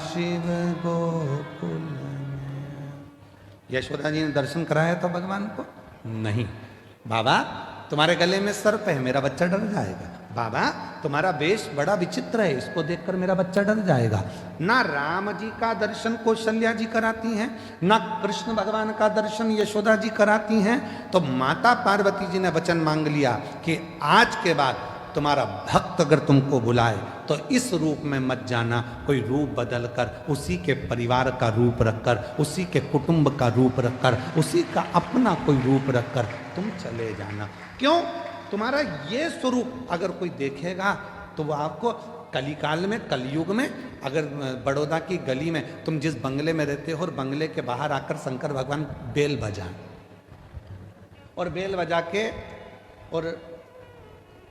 शिव गोकुल में। यशोदा जी ने दर्शन कराया था भगवान को? नहीं। बाबा, तुम्हारे गले में सर्प है, मेरा बच्चा डर जाएगा। बाबा, तुम्हारा वेश बड़ा विचित्र है, इसको देखकर मेरा बच्चा डर जाएगा। ना राम जी का दर्शन कौशल्या जी कराती हैं, ना कृष्ण भगवान का दर्शन यशोदा जी कराती हैं। तो माता पार्वती जी ने वचन मांग लिया कि आज के बाद तुम्हारा भक्त अगर तुमको बुलाए तो इस रूप में मत जाना, कोई रूप बदल कर, उसी के परिवार का रूप रखकर, उसी के कुटुंब का रूप रखकर, उसी का अपना कोई रूप रखकर तुम चले जाना। क्यों? तुम्हारा ये स्वरूप अगर कोई देखेगा तो वो आपको कलिकाल में, कलयुग में, अगर बड़ौदा की गली में तुम जिस बंगले में रहते हो और बंगले के बाहर आकर शंकर भगवान बेल बजाएं और बेल बजा के और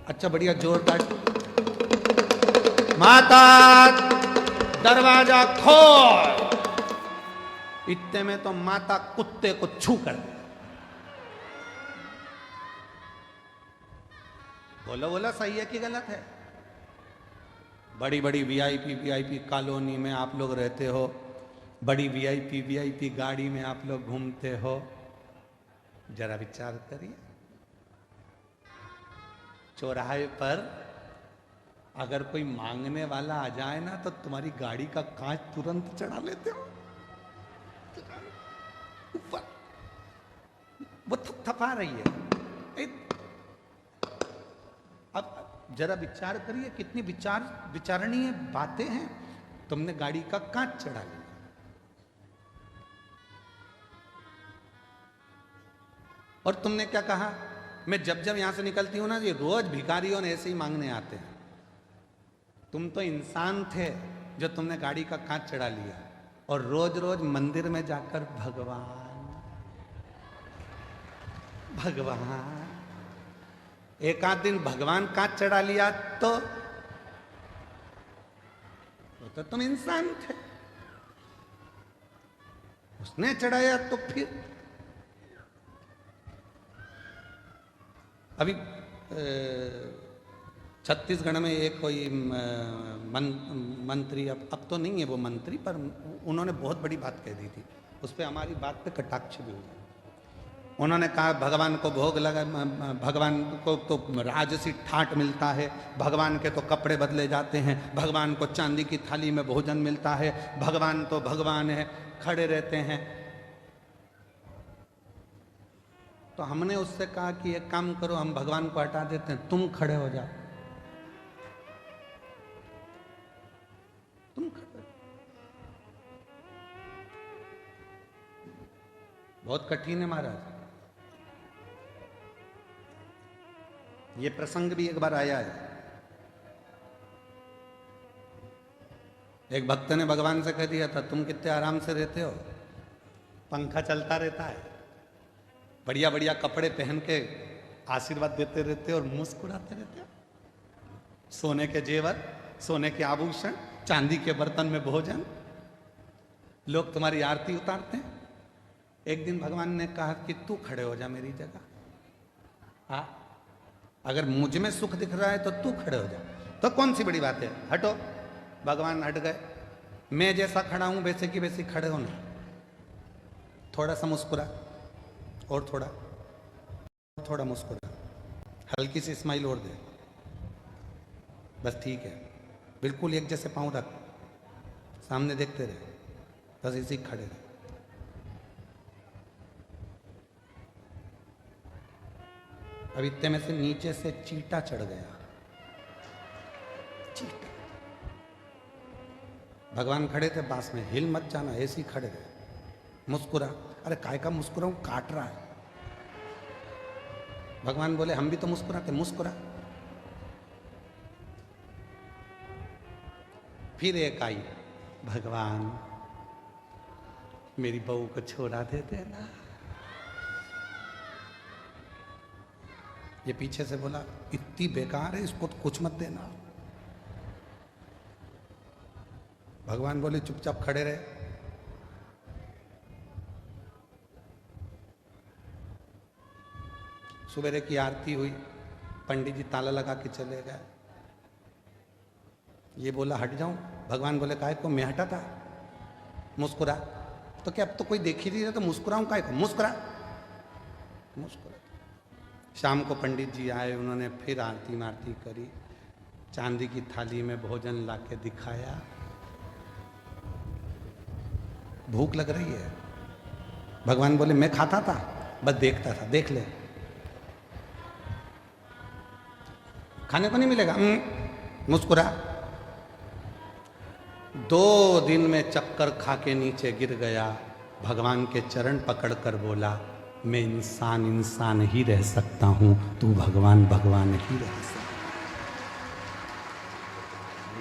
अच्छा बढ़िया जोरदार, माता दरवाजा खोल, इतने में तो माता कुत्ते को छू कर दे। बोलो बोलो, सही है कि गलत है? बड़ी बड़ी वीआईपी कॉलोनी में आप लोग रहते हो, बड़ी वीआईपी गाड़ी में आप लोग घूमते हो, जरा विचार करिए, चौराहे पर अगर कोई मांगने वाला आ जाए ना तो तुम्हारी गाड़ी का कांच तुरंत चढ़ा लेते हो ऊपर, वो थपथपा रही है। अब जरा विचार करिए, कितनी विचारणीय बातें हैं। तुमने गाड़ी का कांच चढ़ा लिया, और तुमने क्या कहा? मैं जब जब यहां से निकलती हूं ना, ये रोज भिखारियों ने ऐसे ही मांगने आते हैं। तुम तो इंसान थे जो तुमने गाड़ी का कांच चढ़ा लिया और रोज रोज मंदिर में जाकर भगवान भगवान, एक आध दिन भगवान कांच चढ़ा लिया तो तुम इंसान थे, उसने चढ़ाया तो फिर। अभी छत्तीसगढ़ में एक कोई मंत्री, अब तो नहीं है वो मंत्री, पर उन्होंने बहुत बड़ी बात कह दी थी, उस पर हमारी बात पे कटाक्ष भी हुआ। उन्होंने कहा भगवान को भोग लगा, भगवान को तो राजसी ठाट मिलता है, भगवान के तो कपड़े बदले जाते हैं, भगवान को चांदी की थाली में भोजन मिलता है, भगवान तो भगवान है, खड़े रहते हैं। तो हमने उससे कहा कि एक काम करो, हम भगवान को हटा देते हैं, तुम खड़े हो जाओ, तुम खड़े। बहुत कठिन है महाराज। ये प्रसंग भी एक बार आया है। एक भक्त ने भगवान से कह दिया था, तुम कितने आराम से रहते हो, पंखा चलता रहता है, बढ़िया बढ़िया कपड़े पहन के आशीर्वाद देते रहते हो और मुस्कुराते रहते हो, सोने के जेवर, सोने के आभूषण, चांदी के बर्तन में भोजन, लोग तुम्हारी आरती उतारते हैं। एक दिन भगवान ने कहा कि तू खड़े हो जा मेरी जगह, हाँ, अगर मुझ में सुख दिख रहा है तो तू खड़े हो जा, तो कौन सी बड़ी बात है, हटो। भगवान हट गए। मैं जैसा खड़ा हूं वैसे की वैसी खड़े होना, थोड़ा सा मुस्कुरा, और थोड़ा मुस्कुरा, हल्की सी स्माइल और दे, बस ठीक है, बिल्कुल एक जैसे पांव रख, सामने देखते रहे, बस इसी खड़े रहे। अब इतने में से नीचे से चींटा चढ़ गया, चींटा। भगवान खड़े थे पास में, हिल मत जाना, ऐसे ही खड़े रहे, मुस्कुरा। अरे काय का मुस्कुराऊं, काट रहा है। भगवान बोले हम भी तो मुस्कुराते, मुस्कुरा। फिर एक आई, भगवान मेरी बहू को छोड़ा दे देना। ये पीछे से बोला, इतनी बेकार है, इसको तो कुछ मत देना। भगवान बोले चुपचाप खड़े रहे। सुबेरे की आरती हुई, पंडित जी ताला लगा के चले गए। ये बोला हट जाऊं, भगवान बोले काहे को, मैं हटा था, मुस्कुरा। तो क्या अब तो कोई देख ही नहीं रहा, तो मुस्कुराऊं काहे को, मुस्कुरा, मुस्कुरा। शाम को पंडित जी आए, उन्होंने फिर आरती मारती करी, चांदी की थाली में भोजन लाके दिखाया। भूख लग रही है, भगवान बोले मैं खाता था, बस देखता था, देख ले, खाने को नहीं मिलेगा, मुस्कुरा। 2 दिन में चक्कर खा के नीचे गिर गया, भगवान के चरण पकड़कर बोला मैं इंसान इंसान ही रह सकता हूं, तू भगवान भगवान ही रह सकता।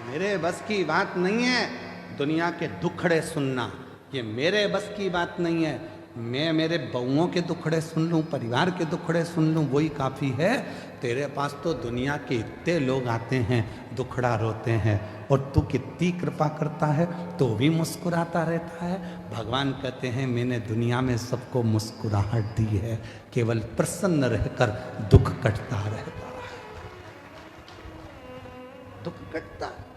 मेरे बस की बात नहीं है दुनिया के दुखड़े सुनना, ये मेरे बस की बात नहीं है। मैं मेरे बउओं के दुखड़े सुन लूं, परिवार के दुखड़े सुन लूं, वही काफ़ी है। तेरे पास तो दुनिया के इतने लोग आते हैं, दुखड़ा रोते हैं, और तू कितनी कृपा करता है तो भी मुस्कुराता रहता है। भगवान कहते हैं मैंने दुनिया में सबको मुस्कुराहट दी है, केवल प्रसन्न रहकर दुख कटता रहता है, दुख कटता है।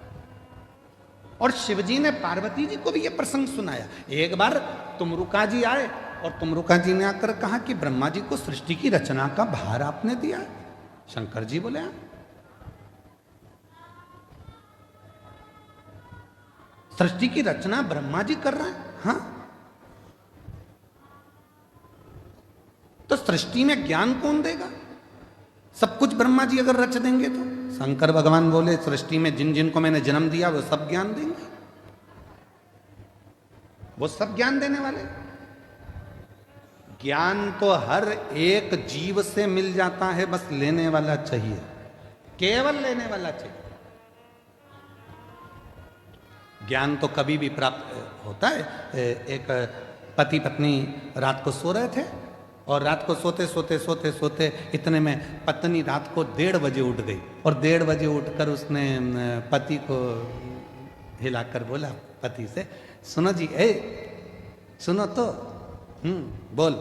और शिवजी ने पार्वती जी को भी यह प्रसंग सुनाया। एक बार तुमरुका जी आए और तुमरुका जी ने आकर कहा कि ब्रह्मा जी को सृष्टि की रचना का भार आपने दिया। शंकर जी बोले सृष्टि की रचना ब्रह्मा जी कर रहे हैं, हाँ, तो सृष्टि में ज्ञान कौन देगा? सब कुछ ब्रह्मा जी अगर रच देंगे तो। शंकर भगवान बोले सृष्टि में जिन जिन को मैंने जन्म दिया वो सब ज्ञान देंगे, वो सब ज्ञान देने वाले। ज्ञान तो हर एक जीव से मिल जाता है, बस लेने वाला चाहिए, केवल लेने वाला चाहिए। ज्ञान तो कभी भी प्राप्त होता है। एक पति पत्नी रात को सो रहे थे और रात को सोते सोते सोते सोते इतने में पत्नी रात को 1:30 बजे उठ गई और 1:30 बजे उठकर उसने पति को हिलाकर बोला पति से, सुनो जी, सुनो तो, बोल,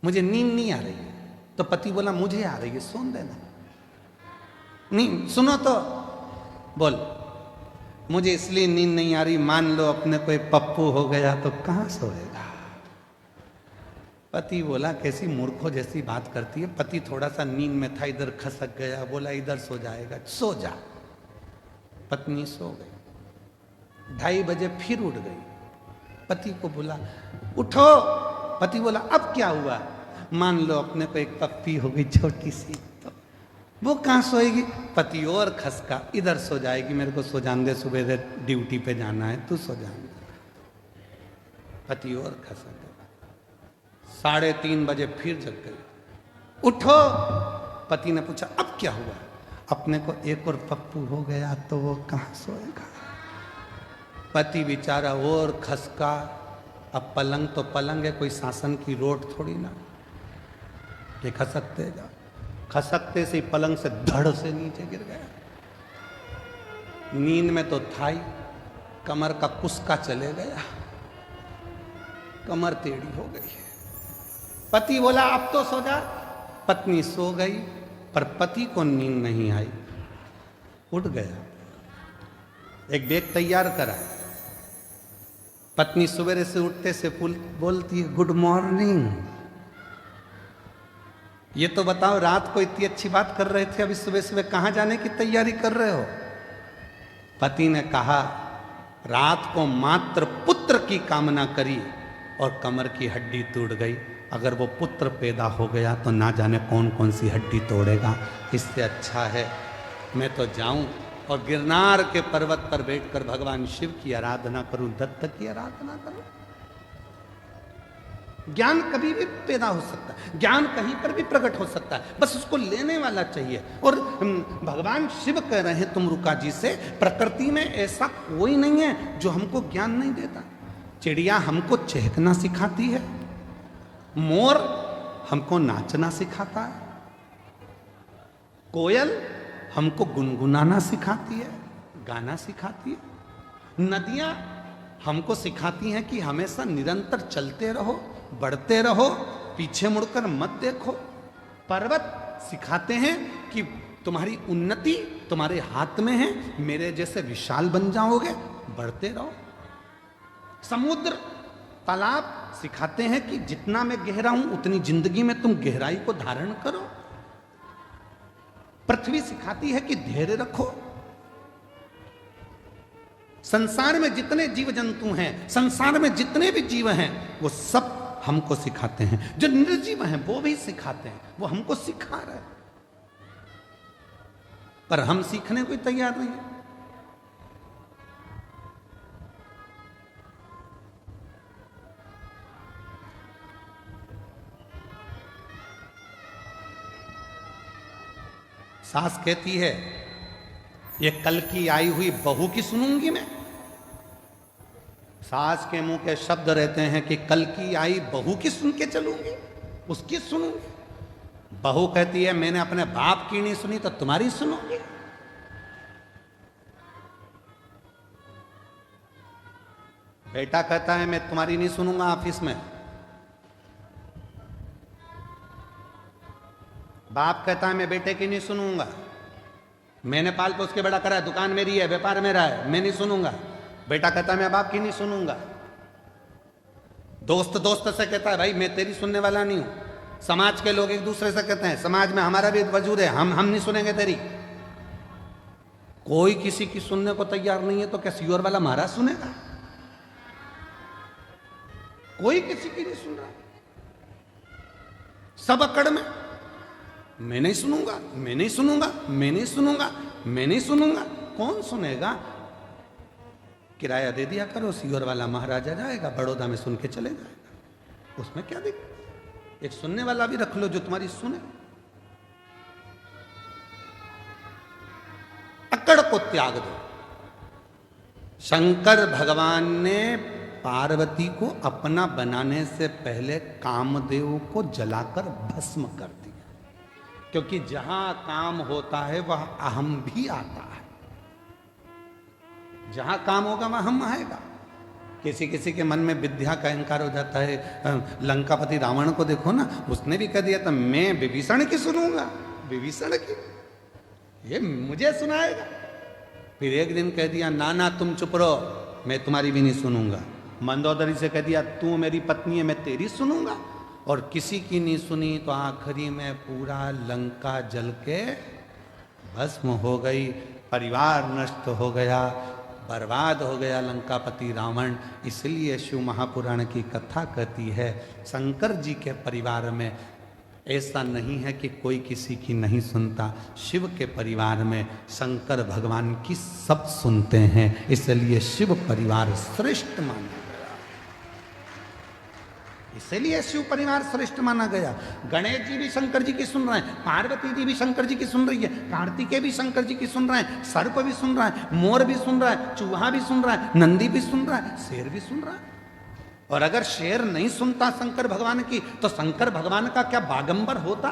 मुझे नींद नहीं आ रही है। तो पति बोला मुझे आ रही है, सोन देना। नहीं, सुनो तो, बोल। मुझे इसलिए नींद नहीं आ रही, मान लो अपने कोई पप्पू हो गया तो कहां सोएगा। पति बोला कैसी मूर्खों जैसी बात करती है। पति थोड़ा सा नींद में था, इधर खसक गया, बोला इधर सो जाएगा, सो जा। पत्नी सो गई। 2:30 बजे फिर उठ गई। पति को बोला उठो। पति बोला अब क्या हुआ। मान लो अपने को एक पप्पी हो गई छोटी सी, तो वो कहां सोएगी। पति और खसका, इधर सो जाएगी, मेरे को सो जान दे, सुबह ड्यूटी पे जाना है, तू सो जान दे। पति और खसक गया। 3:30 बजे फिर जग गई। उठो। पति ने पूछा अब क्या हुआ। अपने को एक और पप्पू हो गया तो वो कहां सोएगा। पति बेचारा और खसका। अब पलंग तो पलंग है, कोई शासन की रोड थोड़ी ना कि खसकतेगा। खसकते से पलंग से धड़ से नीचे गिर गया। नींद में तो था ही, कमर का कुस्का चले गया, कमर टेढ़ी हो गई है। पति बोला अब तो सो जा। पत्नी सो गई, पर पति को नींद नहीं आई, उठ गया। एक बैग तैयार करा। पत्नी सवेरे से उठते से बोलती है गुड मॉर्निंग। ये तो बताओ रात को इतनी अच्छी बात कर रहे थे, अभी सुबह सुबह कहां जाने की तैयारी कर रहे हो। पति ने कहा रात को मात्र पुत्र की कामना करी और कमर की हड्डी टूट गई। अगर वो पुत्र पैदा हो गया तो ना जाने कौन कौन सी हड्डी तोड़ेगा। इससे अच्छा है मैं तो जाऊं और गिरनार के पर्वत पर बैठकर भगवान शिव की आराधना करूं, दत्त की आराधना करूं। ज्ञान कभी भी पैदा हो सकता है, ज्ञान कहीं पर भी प्रकट हो सकता है, बस उसको लेने वाला चाहिए। और भगवान शिव कह रहे हैं तुमरुका जी से, प्रकृति में ऐसा कोई नहीं है जो हमको ज्ञान नहीं देता। चिड़िया हमको चहकना सिखाती है, मोर हमको नाचना सिखाता है, कोयल हमको गुनगुनाना सिखाती है, गाना सिखाती है, नदियां हमको सिखाती हैं कि हमेशा निरंतर चलते रहो, बढ़ते रहो, पीछे मुड़कर मत देखो। पर्वत सिखाते हैं कि तुम्हारी उन्नति तुम्हारे हाथ में है, मेरे जैसे विशाल बन जाओगे, बढ़ते रहो। समुद्र तालाब सिखाते हैं कि जितना मैं गहरा हूं उतनी जिंदगी में तुम गहराई को धारण करो। पृथ्वी सिखाती है कि धैर्य रखो। संसार में जितने जीव जंतु हैं, संसार में जितने भी जीव हैं, वो सब हमको सिखाते हैं। जो निर्जीव हैं वो भी सिखाते हैं, वो हमको सिखा रहे हैं, पर हम सीखने को तैयार नहीं है। सास कहती है ये कल की आई हुई बहू की सुनूंगी मैं। सास के मुंह के शब्द रहते हैं कि कल की आई बहू की सुन के चलूंगी, उसकी सुनूंगी। बहू कहती है मैंने अपने बाप की नहीं सुनी तो तुम्हारी सुनूंगी। बेटा कहता है मैं तुम्हारी नहीं सुनूंगा ऑफिस में। बाप कहता है मैं बेटे की नहीं सुनूंगा, मैंने पाल पोस के बड़ा करा है, दुकान मेरी है, व्यापार मेरा है, मैं नहीं सुनूंगा। बेटा कहता है मैं बाप की नहीं सुनूंगा। दोस्त दोस्त से कहता है भाई मैं तेरी सुनने वाला नहीं हूं। समाज के लोग एक दूसरे से कहते हैं समाज में हमारा भी वजूद है, हम नहीं सुनेंगे तेरी। कोई किसी की सुनने को तैयार नहीं है तो क्या सियोर वाला महाराज सुनेगा? कोई किसी की नहीं सुन रहा, सब अकड़ में मैं नहीं सुनूंगा, मैं नहीं सुनूंगा, मैं नहीं सुनूंगा, मैं नहीं सुनूंगा। कौन सुनेगा? किराया दे दिया करो, सियोर वाला महाराजा जाएगा, बड़ौदा में सुन के चले जाएगा, उसमें क्या दिक्कत? एक सुनने वाला भी रख लो जो तुम्हारी सुने। अकड़ को त्याग दो। शंकर भगवान ने पार्वती को अपना बनाने से पहले कामदेव को जलाकर भस्म कर दिया, क्योंकि जहां काम होता है वह अहम भी आता है। जहां काम होगा वहां हम आएगा। किसी किसी के मन में विद्या का अहंकार हो जाता है। लंकापति रावण को देखो ना, उसने भी कह दिया था मैं विभीषण की सुनूंगा, विभीषण की, ये मुझे सुनाएगा। फिर एक दिन कह दिया ना ना तुम चुप रहो, मैं तुम्हारी भी नहीं सुनूंगा। मंदोदरी से कह दिया तू मेरी पत्नी है, मैं तेरी सुनूंगा। और किसी की नहीं सुनी तो आखिरी में पूरा लंका जल के भस्म हो गई, परिवार नष्ट हो गया, बर्बाद हो गया लंकापति रावण। इसलिए शिव महापुराण की कथा कहती है शंकर जी के परिवार में ऐसा नहीं है कि कोई किसी की नहीं सुनता। शिव के परिवार में शंकर भगवान की सब सुनते हैं, इसलिए शिव परिवार श्रेष्ठ माना गया। इसलिए शिव परिवार श्रेष्ठ माना गया। गणेश जी भी शंकर जी की सुन रहे हैं, पार्वती जी भी शंकर जी की सुन रही है, कार्तिकेय भी शंकर जी की सुन रहे हैं, सर्प भी सुन रहा है, मोर भी सुन रहा है, चूहा भी सुन रहा है, नंदी भी सुन रहा है, शेर भी सुन रहा है। और अगर शेर नहीं सुनता शंकर भगवान की तो शंकर भगवान का क्या बागंबर होता?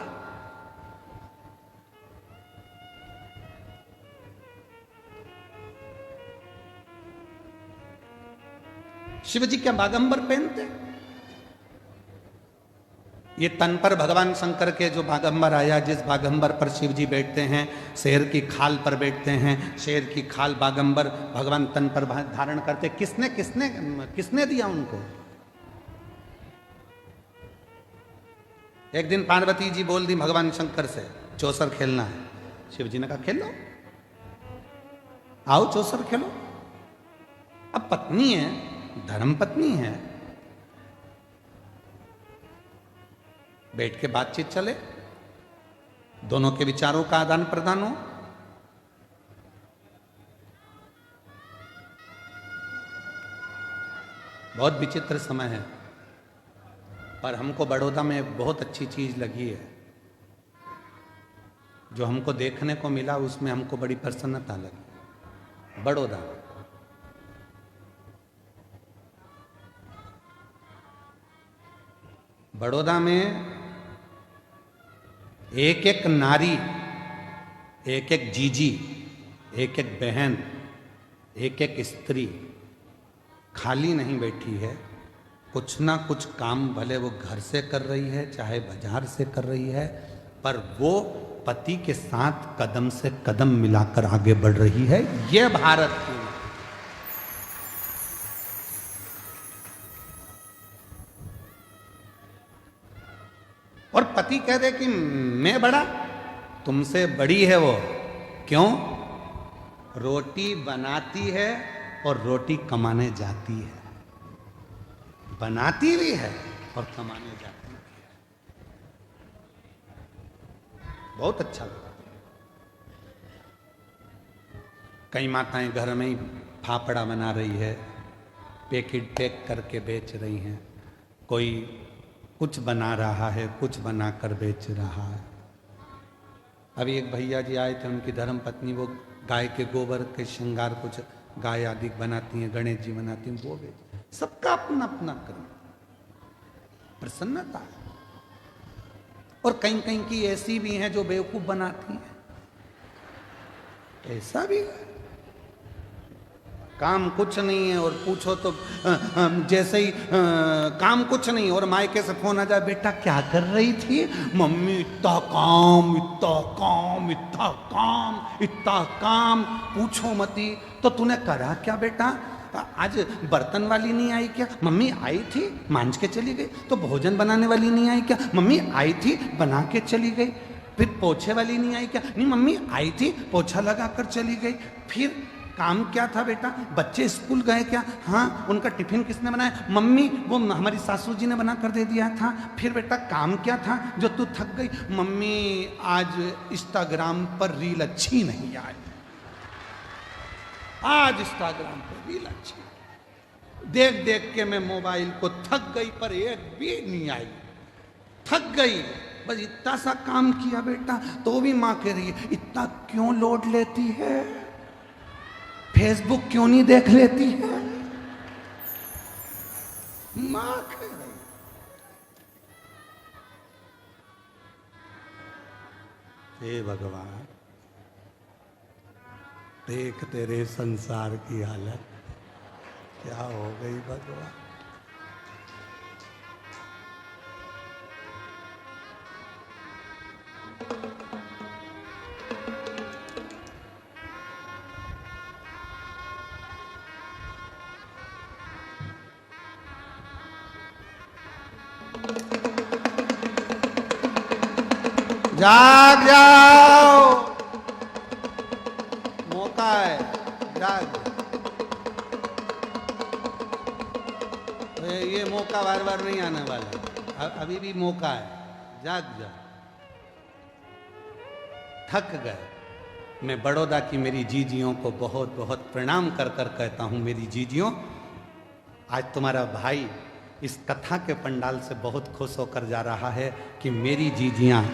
शिव जी क्या बागंबर पहनते? ये तन पर भगवान शंकर के जो बागंबर आया, जिस बागंबर पर शिव जी बैठते हैं, शेर की खाल पर बैठते हैं, शेर की खाल बागंबर भगवान तन पर धारण करते। किसने किसने किसने दिया उनको? एक दिन पार्वती जी बोल दी भगवान शंकर से चौसर खेलना है। शिव जी ने कहा खेलो, आओ चौसर खेलो। अब पत्नी है, धर्म पत्नी है, बैठ के बातचीत चले, दोनों के विचारों का आदान प्रदान हो। बहुत विचित्र समय है, पर हमको बड़ौदा में बहुत अच्छी चीज लगी है। जो हमको देखने को मिला उसमें हमको बड़ी प्रसन्नता लगी। बड़ौदा बड़ौदा में एक एक नारी, एक एक जीजी, एक एक बहन, एक एक स्त्री खाली नहीं बैठी है। कुछ ना कुछ काम भले वो घर से कर रही है चाहे बाजार से कर रही है, पर वो पति के साथ कदम से कदम मिलाकर आगे बढ़ रही है। ये भारत की और पति कह दे कि मैं बड़ा, तुमसे बड़ी है वो। क्यों? रोटी बनाती है और रोटी कमाने जाती है, बनाती भी है और कमाने जाती है। बहुत अच्छा लगा। कई माताएं घर में ही फाफड़ा बना रही है, पैकेट पैक करके बेच रही हैं, कोई कुछ बना रहा है, कुछ बनाकर बेच रहा है। अभी एक भैया जी आए थे, उनकी धर्म पत्नी वो गाय के गोबर के श्रृंगार कुछ गाय आदि बनाती हैं, गणेश जी बनाती हैं, वो बेच। सबका अपना अपना कर्म, प्रसन्नता है। और कहीं कहीं की ऐसी भी हैं जो बेवकूफ बनाती हैं, ऐसा भी है। काम कुछ नहीं है और पूछो तो जैसे ही काम कुछ नहीं और मायके से फोन आ जाए, बेटा क्या कर रही थी? मम्मी इतना काम, इतना काम, इतना काम, इतना काम, पूछो मती। तो तूने करा क्या बेटा? आज बर्तन वाली नहीं आई क्या? मम्मी आई थी, मांझ के चली गई। तो भोजन बनाने वाली नहीं आई क्या? मम्मी आई थी, बना के चली गई। फिर पोछे वाली नहीं आई क्या? नहीं मम्मी आई थी, पोछा लगा कर चली गई। फिर काम क्या था बेटा? बच्चे स्कूल गए क्या? हाँ। उनका टिफिन किसने बनाया? मम्मी, वो हमारी सासू जी ने बना कर दे दिया था। फिर बेटा काम क्या था जो तू थक गई? मम्मी आज इंस्टाग्राम पर रील अच्छी नहीं आई, आज इंस्टाग्राम पर रील अच्छी देख देख के मैं मोबाइल को थक गई, पर एक भी नहीं आई, थक गई। बस इतना सा काम किया बेटा। तो भी माँ कह रही है इतना क्यों लोड लेती है, फेसबुक क्यों नहीं देख लेती है? माँ कह रही। हे भगवान, देख तेरे संसार की हालत क्या हो गई भगवान। जाग जाओ, मौका है, जाग। ये मौका बार बार नहीं आने वाला, अभी भी मौका है, जाग जाओ। थक गए। मैं बड़ौदा की मेरी जीजियों को बहुत बहुत प्रणाम कर कर कहता हूं, मेरी जीजियों, आज तुम्हारा भाई इस कथा के पंडाल से बहुत खुश होकर जा रहा है कि मेरी जीजियां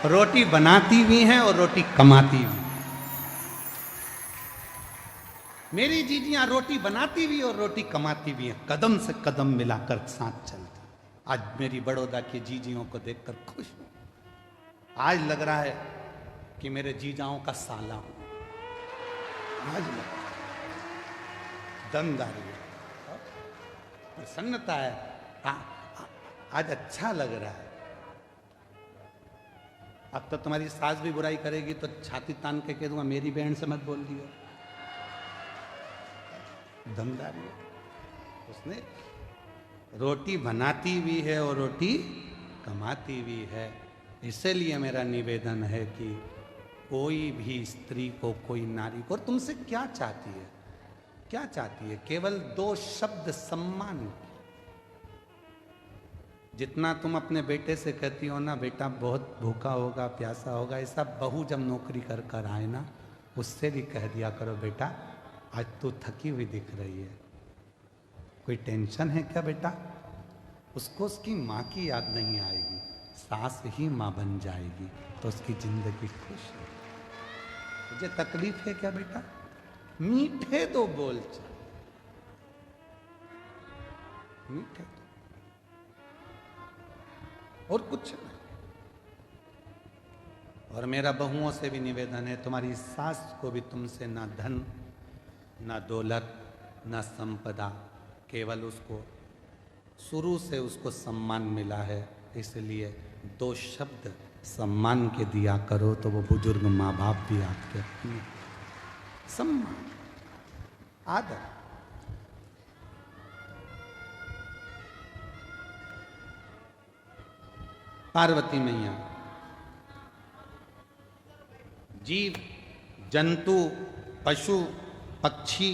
रोटी बनाती भी हैं और रोटी कमाती भी। मेरी जीजियां रोटी बनाती भी और रोटी कमाती भी हैं, कदम से कदम मिलाकर साथ चलती। आज मेरी बड़ौदा की जीजियों को देखकर खुश हूं। आज लग रहा है कि मेरे जीजाओं का साला हूं। आज दमदारी है, प्रसन्नता है, आज अच्छा लग रहा है। अब तो तुम्हारी सास भी बुराई करेगी तो छाती तान के कह दूंगा मेरी बहन से मत बोल दियो। दमदारी है। उसने रोटी बनाती भी है और रोटी कमाती भी है। इसीलिए मेरा निवेदन है कि कोई भी स्त्री को, कोई नारी को, और तुमसे क्या चाहती है, क्या चाहती है? केवल 2 शब्द सम्मान। जितना तुम अपने बेटे से कहती हो ना, बेटा बहुत भूखा होगा, प्यासा होगा, ऐसा बहू जब नौकरी कर कर आए ना, उससे भी कह दिया करो, बेटा आज तू थकी हुई दिख रही है, कोई टेंशन है क्या बेटा? उसको उसकी माँ की याद नहीं आएगी, सास ही माँ बन जाएगी तो उसकी जिंदगी खुश है। तुझे तकलीफ है क्या बेटा? मीठे 2 बोल चल, मीठे 2, और कुछ नहीं। और मेरा बहुओं से भी निवेदन है, तुम्हारी सास को भी तुमसे ना धन, ना दौलत, ना संपदा, केवल उसको शुरू से उसको सम्मान मिला है। इसलिए 2 शब्द सम्मान के दिया करो तो वो बुजुर्ग माँ बाप भी आपके अपने। सम्मान, आदर। पार्वती मैया, जीव जंतु पशु पक्षी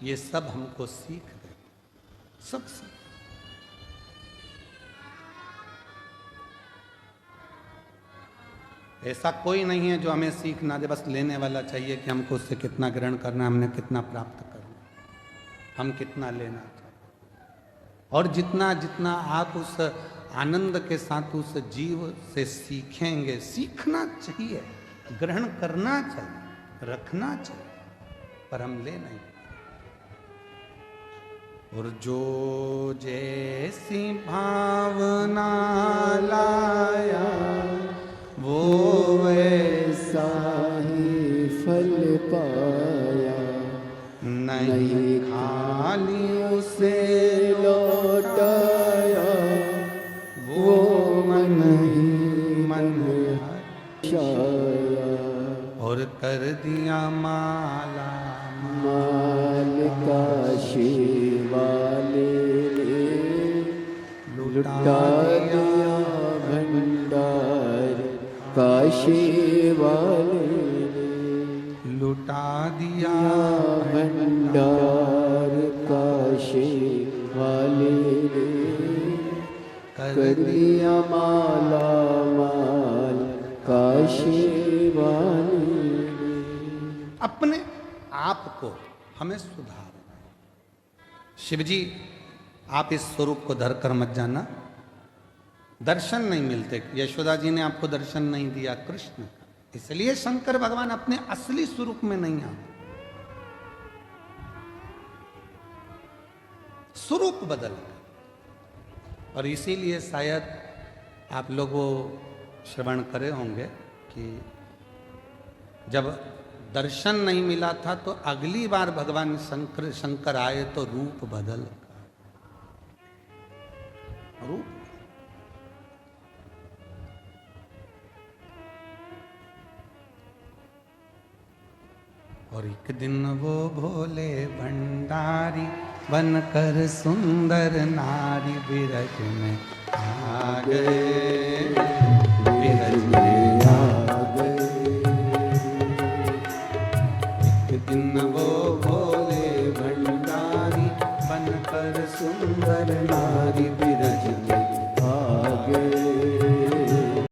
ये सब हमको सीख गए, सब सीख। ऐसा कोई नहीं है जो हमें सीख ना दे, बस लेने वाला चाहिए कि हमको उससे कितना ग्रहण करना, हमने कितना प्राप्त करना, हम कितना लेना चाहिए। और जितना जितना आप उस आनंद के साथ उस जीव से सीखेंगे, सीखना चाहिए, ग्रहण करना चाहिए, रखना चाहिए, पर हम ले नहीं। और जो जैसी भावना लाया वो वैसा ही फल पाया, नहीं खाली उसे लौटाया, वो मन ही मन हर्षाया। और कर दिया माला माल काशी वाले ने लुटा दिया भंडार, काशी वाले ने लुटा दिया भंडार, काशी वाले ने कर दिया माला माल, काशी वाले ने। अपने आप को हमें सुधारना। शिवजी आप इस स्वरूप को धरकर मत जाना, दर्शन नहीं मिलते। यशोदा जी ने आपको दर्शन नहीं दिया कृष्ण का, इसलिए शंकर भगवान अपने असली स्वरूप में नहीं आते, स्वरूप बदल गए। और इसीलिए शायद आप लोग वो श्रवण करे होंगे कि जब दर्शन नहीं मिला था तो अगली बार भगवान शंकर आए तो रूप बदल गया, रूप। और एक दिन वो भोले भंडारी बनकर सुंदर नारी बिरज में आ गए विरज में आ गए। एक दिन वो भोले भंडारी बनकर सुंदर नारी